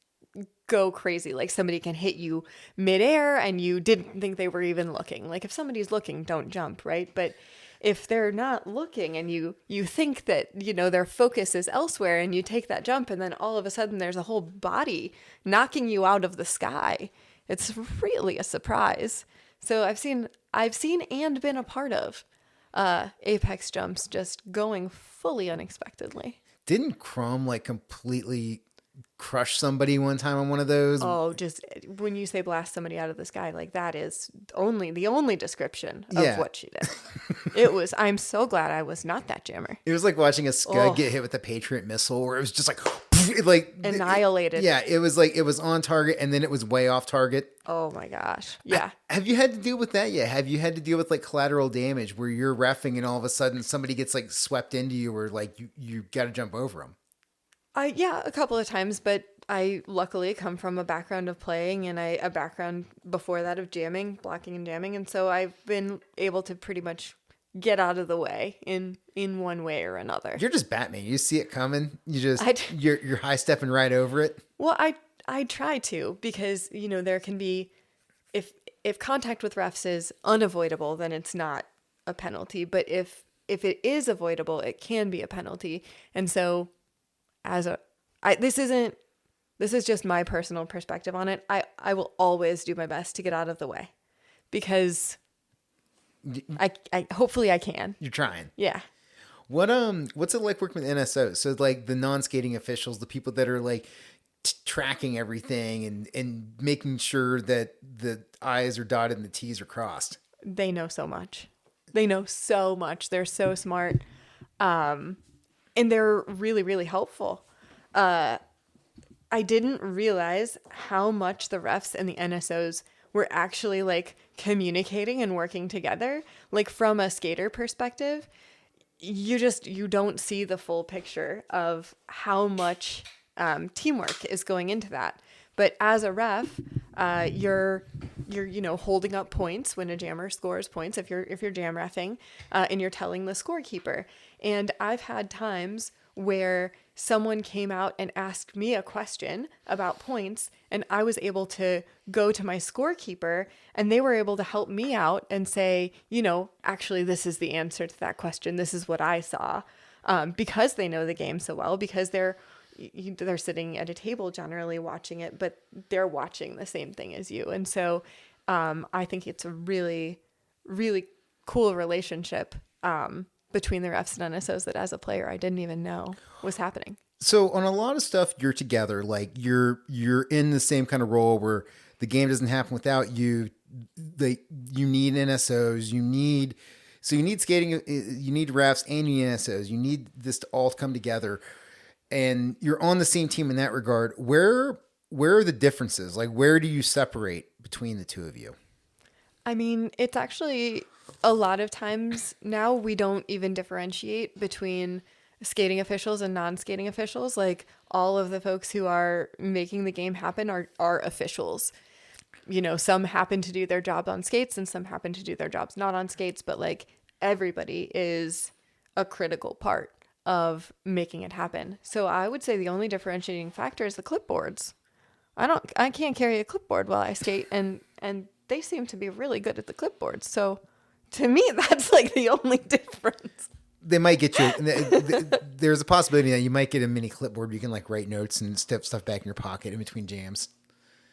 Speaker 2: go crazy. Like somebody can hit you midair and you didn't think they were even looking. Like if somebody's looking, don't jump, right? But if they're not looking and you think that, their focus is elsewhere and you take that jump and then all of a sudden there's a whole body knocking you out of the sky. It's really a surprise. So I've seen and been a part of apex jumps just going fully unexpectedly.
Speaker 1: Didn't Chrome like completely crush somebody one time on one of those?
Speaker 2: Oh, just when you say blast somebody out of the sky, like that is the only description of what she did. I'm so glad I was not that jammer.
Speaker 1: It was like watching a Scud get hit with a Patriot missile where it was just like
Speaker 2: annihilated.
Speaker 1: Yeah, it was like it was on target and then it was way off target.
Speaker 2: Oh my gosh. Yeah.
Speaker 1: Have you had to deal with that yet? Have you had to deal with like collateral damage where you're reffing and all of a sudden somebody gets like swept into you or like you got to jump over them?
Speaker 2: Yeah, a couple of times, but I luckily come from a background of playing and a background before that of jamming, blocking and jamming. And so I've been able to pretty much get out of the way in one way or another.
Speaker 1: You're just Batman. You see it coming. You're high stepping right over it.
Speaker 2: Well, I try to, because, there can be, if contact with refs is unavoidable, then it's not a penalty. But if it is avoidable, it can be a penalty. And so this is just my personal perspective on it. I will always do my best to get out of the way because I hopefully I can.
Speaker 1: You're trying.
Speaker 2: Yeah.
Speaker 1: What's it like working with NSOs? So like the non-skating officials, the people that are like tracking everything and making sure that the I's are dotted and the T's are crossed.
Speaker 2: They know so much. They're so smart. And they're really, really helpful. I didn't realize how much the refs and the NSOs were actually like communicating and working together. Like from a skater perspective, you don't see the full picture of how much teamwork is going into that. But as a ref, you're holding up points when a jammer scores points if you're jam reffing, and you're telling the scorekeeper. And I've had times where someone came out and asked me a question about points, and I was able to go to my scorekeeper and they were able to help me out and say, actually, this is the answer to that question. This is what I saw, because they know the game so well, because they're sitting at a table generally watching it, but they're watching the same thing as you. And so I think it's a really, really cool relationship between the refs and NSOs that as a player, I didn't even know was happening.
Speaker 1: So on a lot of stuff, you're together, like you're in the same kind of role where the game doesn't happen without you. You need NSOs, you need skating, you need refs and you need NSOs. You need this to all come together. And you're on the same team in that regard. Where are the differences? Like, where do you separate between the two of you?
Speaker 2: I mean, it's actually a lot of times now we don't even differentiate between skating officials and non-skating officials. Like all of the folks who are making the game happen are officials. Some happen to do their job on skates and some happen to do their jobs not on skates, but like everybody is a critical part of making it happen. So I would say the only differentiating factor is the clipboards. I can't carry a clipboard while I skate, and they seem to be really good at the clipboards. So to me, that's like the only difference.
Speaker 1: They might get you. There's a possibility that you might get a mini clipboard. You can like write notes and step stuff back in your pocket in between jams.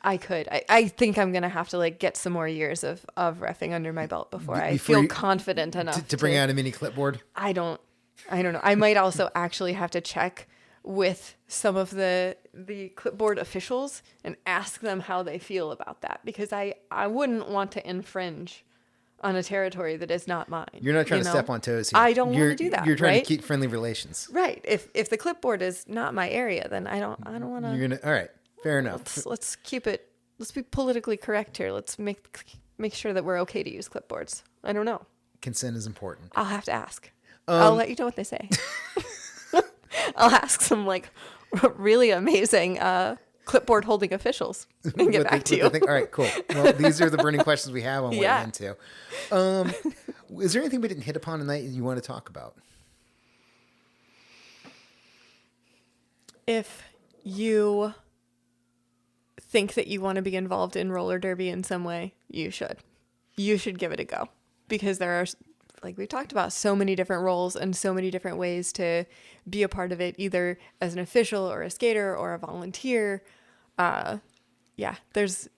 Speaker 2: I could. I think I'm gonna have to like get some more years of reffing under my belt before I feel confident enough
Speaker 1: to bring out a mini clipboard.
Speaker 2: I don't know. I might also actually have to check with some of the clipboard officials and ask them how they feel about that, because I wouldn't want to infringe on a territory that is not mine.
Speaker 1: You're not trying to step on toes here.
Speaker 2: I don't want to do that.
Speaker 1: You're trying to keep friendly relations.
Speaker 2: Right. If the clipboard is not my area, then I don't want to.
Speaker 1: You're gonna. All right. Fair enough.
Speaker 2: Let's keep it. Let's be politically correct here. Let's make sure that we're okay to use clipboards. I don't know.
Speaker 1: consent is important.
Speaker 2: I'll have to ask. I'll let you know what they say. I'll ask some like really amazing clipboard holding officials and get back to you.
Speaker 1: All right, cool. Well, these are the burning questions we have on what
Speaker 2: Yeah.
Speaker 1: into. Is there anything we didn't hit upon tonight you want to talk about?
Speaker 2: If you think that you want to be involved in roller derby in some way, you should. You should give it a go, because there are, like we talked about, so many different roles and so many different ways to be a part of it, either as an official or a skater or a volunteer. Yeah, there's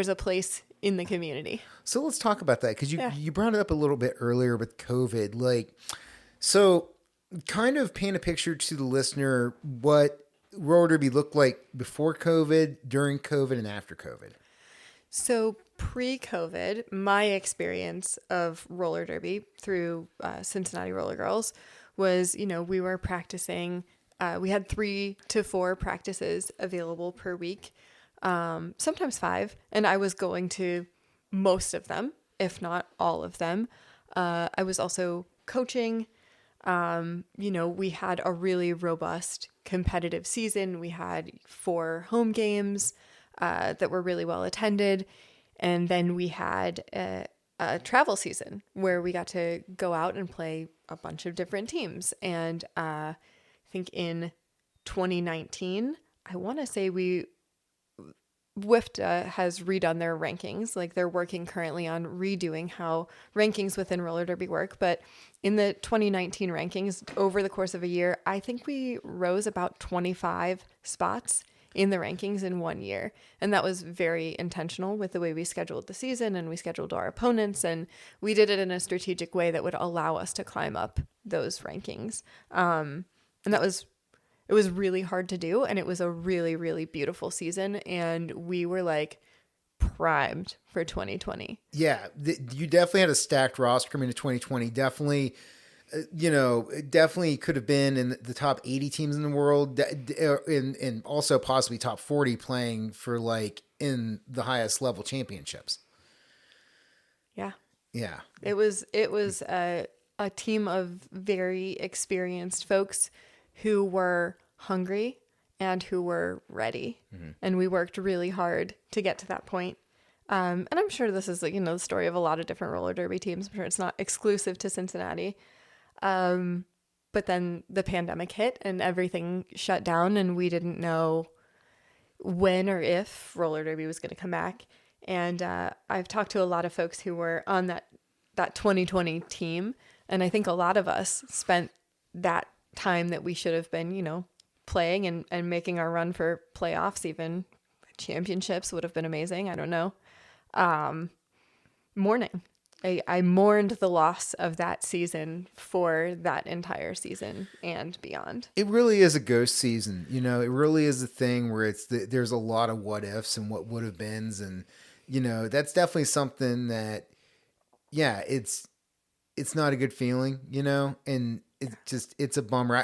Speaker 2: a place in the community.
Speaker 1: So let's talk about that, because you brought it up a little bit earlier with COVID. Like, so kind of paint a picture to the listener what roller derby looked like before COVID, during COVID, and after COVID.
Speaker 2: So pre-COVID, my experience of roller derby through Cincinnati Roller Girls was, we were practicing. We had 3 to 4 practices available per week, sometimes 5, and I was going to most of them, if not all of them. I was also coaching. We had a really robust competitive season. We had 4 home games that were really well attended. And then we had a travel season where we got to go out and play a bunch of different teams. And I think in 2019, I want to say WIFTA has redone their rankings. Like, they're working currently on redoing how rankings within roller derby work. But in the 2019 rankings, over the course of a year, I think we rose about 25 spots in the rankings in 1 year. And that was very intentional with the way we scheduled the season, and we scheduled our opponents, and we did it in a strategic way that would allow us to climb up those rankings. And it was really hard to do, and it was a really, really beautiful season, and we were like primed for 2020.
Speaker 1: Yeah, you definitely had a stacked roster coming to 2020. Definitely, definitely could have been in the top 80 teams in the world, and also possibly top 40 playing for like in the highest level championships.
Speaker 2: Yeah.
Speaker 1: Yeah.
Speaker 2: It was a team of very experienced folks who were hungry and who were ready. Mm-hmm. And we worked really hard to get to that point. And I'm sure this is, the story of a lot of different roller derby teams. I'm sure it's not exclusive to Cincinnati. But then the pandemic hit and everything shut down, and we didn't know when or if roller derby was going to come back. And I've talked to a lot of folks who were on that 2020 team. And I think a lot of us spent that time that we should have been, playing and making our run for playoffs, even championships would have been amazing. I don't know. Mourning. I mourned the loss of that season for that entire season and beyond.
Speaker 1: It really is a ghost season. It really is a thing where there's a lot of what ifs and what would have beens. And, that's definitely something that, yeah, it's not a good feeling, and it's a bummer.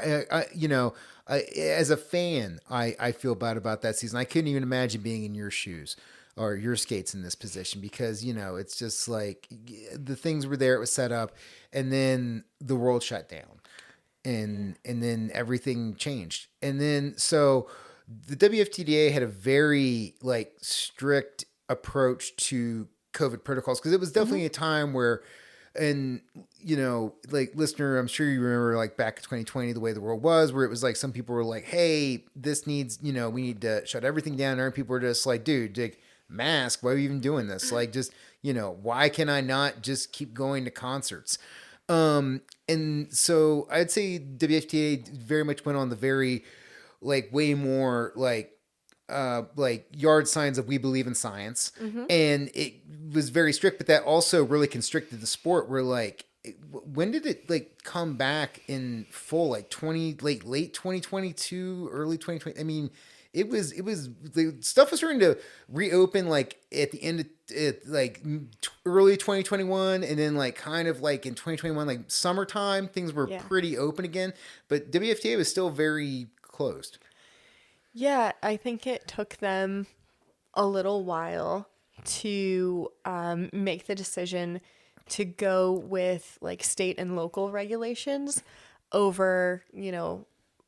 Speaker 1: As a fan, I feel bad about that season. I couldn't even imagine being in your shoes or your skates in this position, because, it's just like the things were there, it was set up, and then the world shut down, and then everything changed. And then, so the WFTDA had a very strict approach to COVID protocols, because it was definitely a time where, and listener, I'm sure you remember back in 2020, the way the world was, where it was some people were like, hey, this needs, we need to shut everything down. And people were just like, dude, mask, why are you even doing this? Just, why can I not just keep going to concerts? And so I'd say WFTA very much went on the very, way more yard signs of we believe in science. Mm-hmm. And it was very strict, but that also really constricted the sport, where when did it come back in full? Late 2022, early 2020. I mean, it was the stuff was starting to reopen at the end of early 2021, and then kind of in 2021, summertime, things were pretty open again, but WFTA was still very closed.
Speaker 2: Yeah, I think it took them a little while to make the decision to go with like state and local regulations over,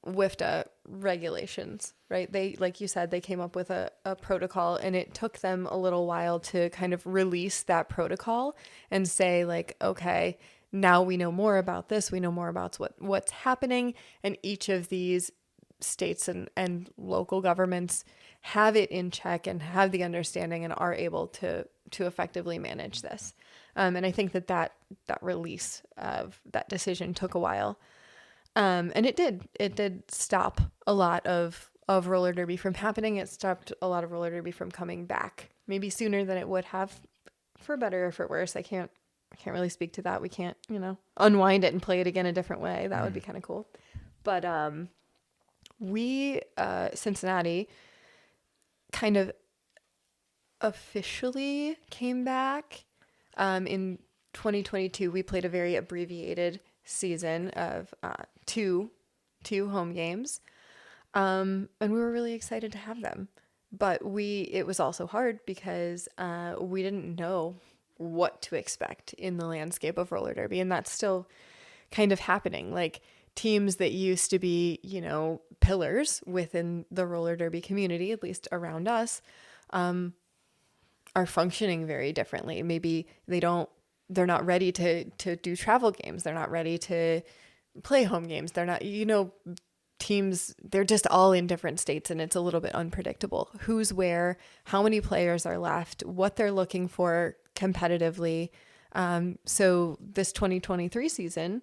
Speaker 2: WIFTA regulations, right? They, like you said, they came up with a protocol, and it took them a little while to kind of release that protocol and say like, okay, now we know more about this. We know more about what's happening. And each of these states and local governments have it in check and have the understanding and are able to effectively manage this. And I think that release of that decision took a while. And it did stop a lot of roller derby from happening. It stopped a lot of roller derby from coming back, maybe sooner than it would have, for better or for worse. I can't really speak to that. We can't, unwind it and play it again a different way. That would be kind of cool. But we, Cincinnati, kind of officially came back in 2022. We played a very abbreviated season of two home games, and we were really excited to have them. But it was also hard because we didn't know what to expect in the landscape of roller derby, and that's still kind of happening. Like, teams that used to be, pillars within the roller derby community, at least around us, are functioning very differently. Maybe they're not ready to do travel games. They're not ready to play home games. They're not, teams, they're just all in different states, and it's a little bit unpredictable. Who's where, how many players are left, what they're looking for competitively. So this 2023 season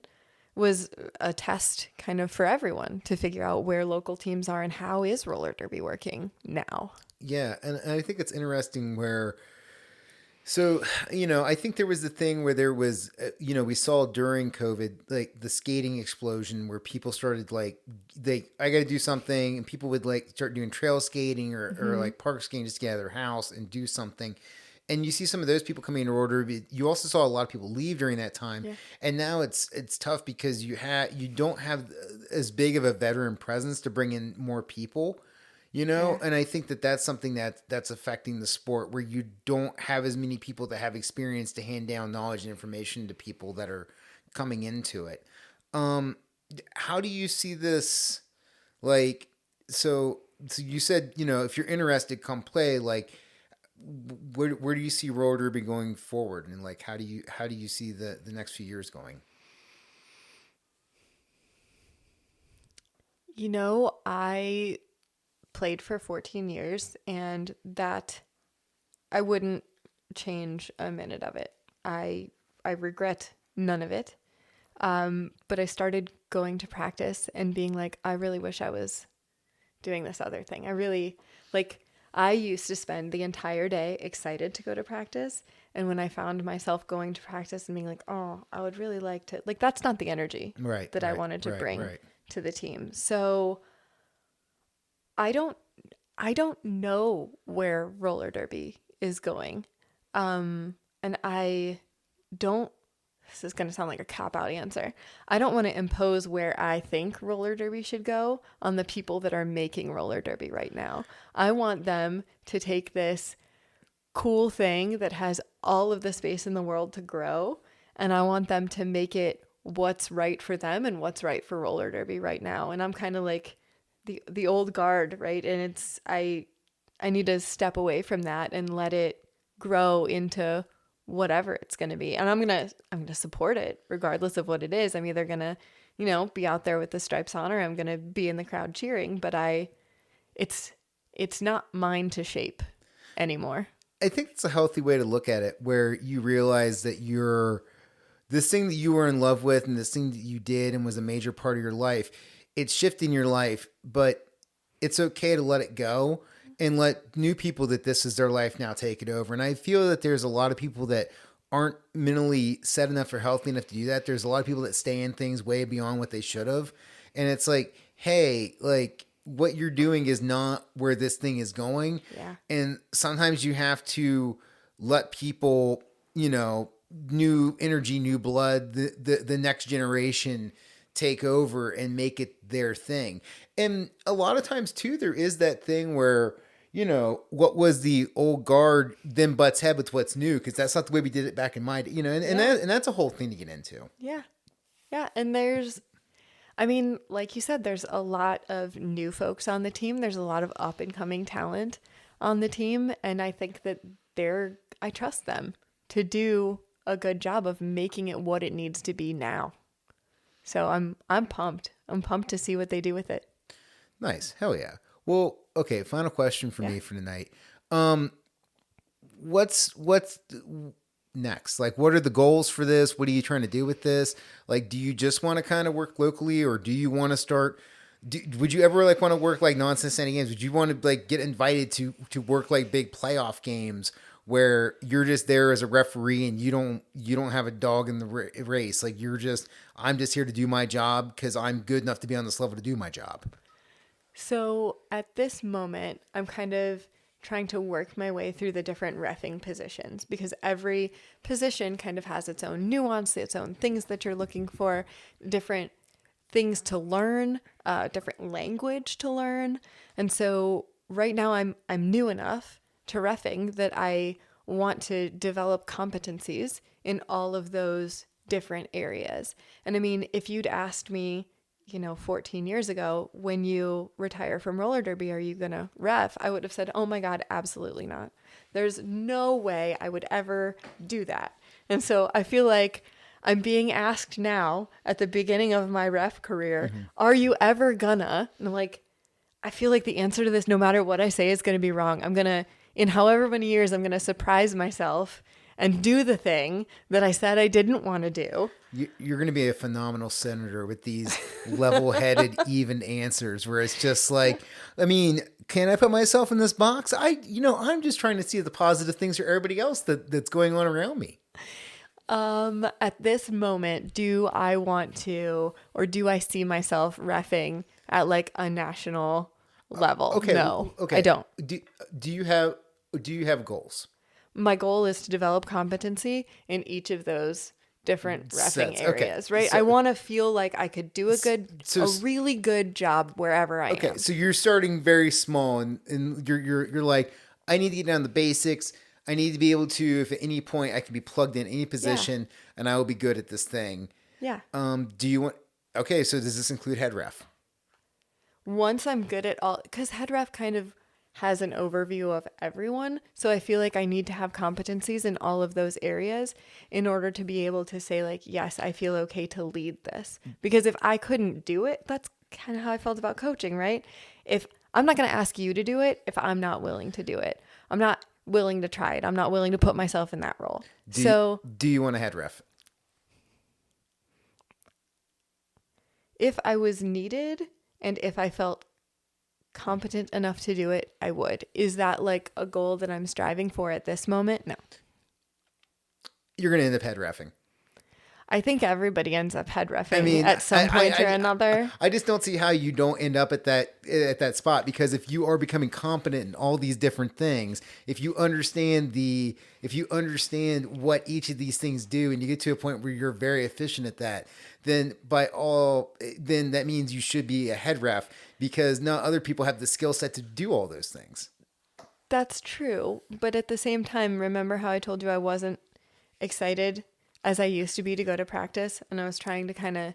Speaker 2: was a test kind of for everyone to figure out where local teams are and how is roller derby working now.
Speaker 1: Yeah. And I think it's interesting where, so, I think there was the thing where there was, we saw during COVID, like the skating explosion where people started like, I got to do something, and people would like start doing trail skating or like park skating just to get out of their house and do something. And you see some of those people coming into order. You also saw a lot of people leave during that time. Yeah. And now it's tough because you don't have as big of a veteran presence to bring in more people, Yeah. And I think that's something that's affecting the sport, where you don't have as many people that have experience to hand down knowledge and information to people that are coming into it. How do you see this? Like, so you said, if you're interested, come play. Like, where do you see roller derby going forward, and like how do you see the next few years going?
Speaker 2: I played for 14 years, and that I wouldn't change a minute of it. I regret none of it. But I started going to practice and being like, I really wish I was doing this other thing. I used to spend the entire day excited to go to practice. And when I found myself going to practice and being like, oh, I would really like to, like, that's not the energy that I wanted to bring to the team. So I don't know where roller derby is going. And I don't, this is going to sound like a cop-out answer. I don't want to impose where I think roller derby should go on the people that are making roller derby right now. I want them to take this cool thing that has all of the space in the world to grow, and I want them to make it what's right for them and what's right for roller derby right now. And I'm kind of like the old guard, right? And I need to step away from that and let it grow into whatever it's going to be. And I'm going to support it regardless of what it is. I'm either going to, be out there with the stripes on, or I'm going to be in the crowd cheering, but it's not mine to shape anymore.
Speaker 1: I think it's a healthy way to look at it, where you realize that this thing that you were in love with and this thing that you did and was a major part of your life, it's shifting your life, but it's okay to let it go and let new people that this is their life now take it over. And I feel that there's a lot of people that aren't mentally set enough or healthy enough to do that. There's a lot of people that stay in things way beyond what they should have. And it's like, hey, like, what you're doing is not where this thing is going.
Speaker 2: Yeah.
Speaker 1: And sometimes you have to let people, new energy, new blood, the next generation take over and make it their thing. And a lot of times too, there is that thing where, you know, what was the old guard then butts head with what's new, because that's not the way we did it back in my day, you know, and that's a whole thing to get into.
Speaker 2: Yeah. Yeah. And I mean, like you said, there's a lot of new folks on the team. There's a lot of up and coming talent on the team. And I think that I trust them to do a good job of making it what it needs to be now. So I'm pumped. I'm pumped to see what they do with it.
Speaker 1: Nice. Hell yeah. Well, okay, final question for me for tonight. What's next? Like, what are the goals for this? What are you trying to do with this? Like, do you just want to kind of work locally, or do you want to start? Would you ever like want to work like non-Cincinnati games? Would you want to like get invited to work like big playoff games where you're just there as a referee and you don't have a dog in the race? Like, I'm just here to do my job because I'm good enough to be on this level to do my job.
Speaker 2: So at this moment, I'm kind of trying to work my way through the different reffing positions, because every position kind of has its own nuance, its own things that you're looking for, different things to learn, different language to learn. And so right now I'm new enough to reffing that I want to develop competencies in all of those different areas. And I mean, if you'd asked me, 14 years ago, when you retire from roller derby, are you going to ref? I would have said, oh my God, absolutely not. There's no way I would ever do that. And so I feel like I'm being asked now at the beginning of my ref career, are you ever gonna? And I'm like, I feel like the answer to this, no matter what I say, is going to be wrong. In however many years, I'm going to surprise myself and do the thing that I said I didn't want to do.
Speaker 1: You're going to be a phenomenal senator with these level-headed, even answers, where it's just like, I mean, can I put myself in this box? I'm just trying to see the positive things for everybody else that's going on around me.
Speaker 2: At this moment, do I want to, or do I see myself reffing at like a national level?
Speaker 1: Okay.
Speaker 2: No,
Speaker 1: Okay.
Speaker 2: I don't.
Speaker 1: Do you have goals?
Speaker 2: My goal is to develop competency in each of those different reffing
Speaker 1: Sets.
Speaker 2: areas,
Speaker 1: Okay.
Speaker 2: right?
Speaker 1: So,
Speaker 2: I want to feel like I could do a really good job wherever I am.
Speaker 1: Okay, so you're starting very small, and you're like, I need to get down the basics. I need to be able to, if at any point I can be plugged in any position, and I will be good at this thing.
Speaker 2: Yeah.
Speaker 1: Do you want? Okay, so does this include head ref?
Speaker 2: Once I'm good at all, because head ref kind of has an overview of everyone. So I feel like I need to have competencies in all of those areas in order to be able to say like, yes, I feel okay to lead this. Because if I couldn't do it, that's kind of how I felt about coaching, right? If I'm not going to ask you to do it, if I'm not willing to do it, I'm not willing to try it. I'm not willing to put myself in that role.
Speaker 1: Do you want a head ref?
Speaker 2: If I was needed and if I felt competent enough to do it, I would. Is that like a goal that I'm striving for at this moment? No.
Speaker 1: You're going to end up head reffing.
Speaker 2: I think everybody ends up head reffing at some point or another.
Speaker 1: I just don't see how you don't end up at that spot, because if you are becoming competent in all these different things, if you understand what each of these things do, and you get to a point where you're very efficient at that, then that means you should be a head ref, because not other people have the skill set to do all those things.
Speaker 2: That's true, but at the same time, remember how I told you I wasn't excited as I used to be to go to practice, and I was trying to kind of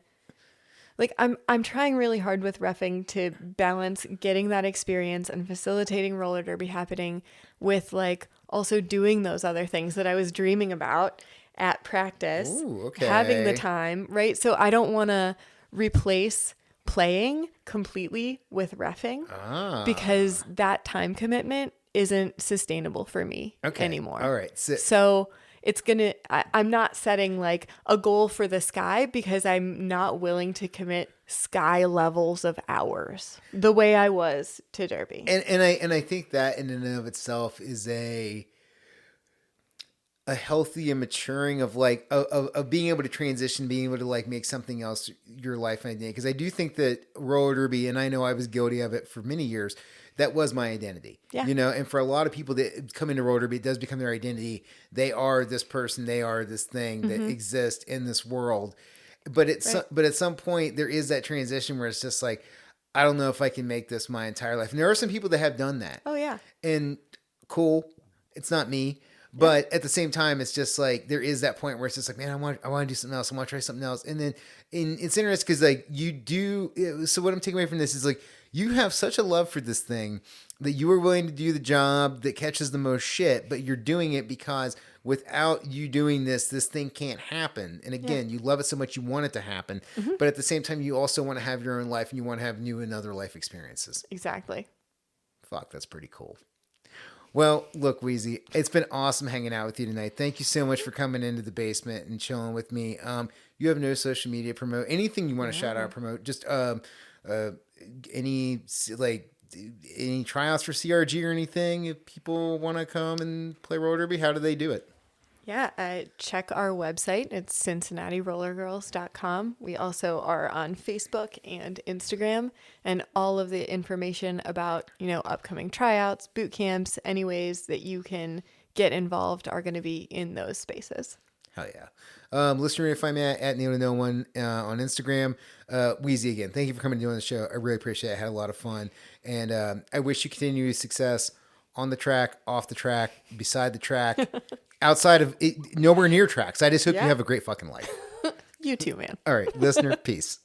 Speaker 2: like, I'm trying really hard with reffing to balance getting that experience and facilitating roller derby happening with like also doing those other things that I was dreaming about at practice.
Speaker 1: Ooh, okay.
Speaker 2: Having the time, right? So I don't want to replace playing completely with reffing because that time commitment isn't sustainable for me anymore.
Speaker 1: All right.
Speaker 2: So it's I'm not setting like a goal for the sky, because I'm not willing to commit sky levels of hours the way I was to derby.
Speaker 1: And I think that in and of itself is a healthy and maturing of like of being able to transition, being able to like make something else your life identity. Because I do think that roller derby, and I know I was guilty of it for many years, that was my identity.
Speaker 2: Yeah.
Speaker 1: And for a lot of people that come into roller derby, it does become their identity. They are this person, they are this thing that exists in this world. But at some point there is that transition where it's just like, I don't know if I can make this my entire life. And there are some people that have done that.
Speaker 2: Oh yeah.
Speaker 1: And cool, it's not me. But at the same time, it's just like there is that point where it's just like, man, I want to do something else. I want to try something else. And then it's interesting because like you do. So what I'm taking away from this is like you have such a love for this thing that you are willing to do the job that catches the most shit, but you're doing it because without you doing this thing can't happen. And again, you love it so much you want it to happen, but at the same time, you also want to have your own life and you want to have new and other life experiences.
Speaker 2: Exactly.
Speaker 1: Fuck, that's pretty cool. Well, look, Wheezy, it's been awesome hanging out with you tonight. Thank you so much for coming into the basement and chilling with me. You have no social media promote, anything you want to shout out, promote, just any like any tryouts for CRG or anything. If people want to come and play roller derby, how do they do it?
Speaker 2: Yeah, check our website. It's CincinnatiRollerGirls.com. We also are on Facebook and Instagram, and all of the information about, upcoming tryouts, boot camps, any ways that you can get involved are going to be in those spaces.
Speaker 1: Hell yeah. Listener, you find me at Neil to No One on Instagram. Wheezy, again, thank you for coming and doing the show. I really appreciate it. I had a lot of fun. And I wish you continued success on the track, off the track, beside the track. Outside of it, nowhere near tracks. I just hope you have a great fucking life.
Speaker 2: You too, man.
Speaker 1: All right, listener, peace.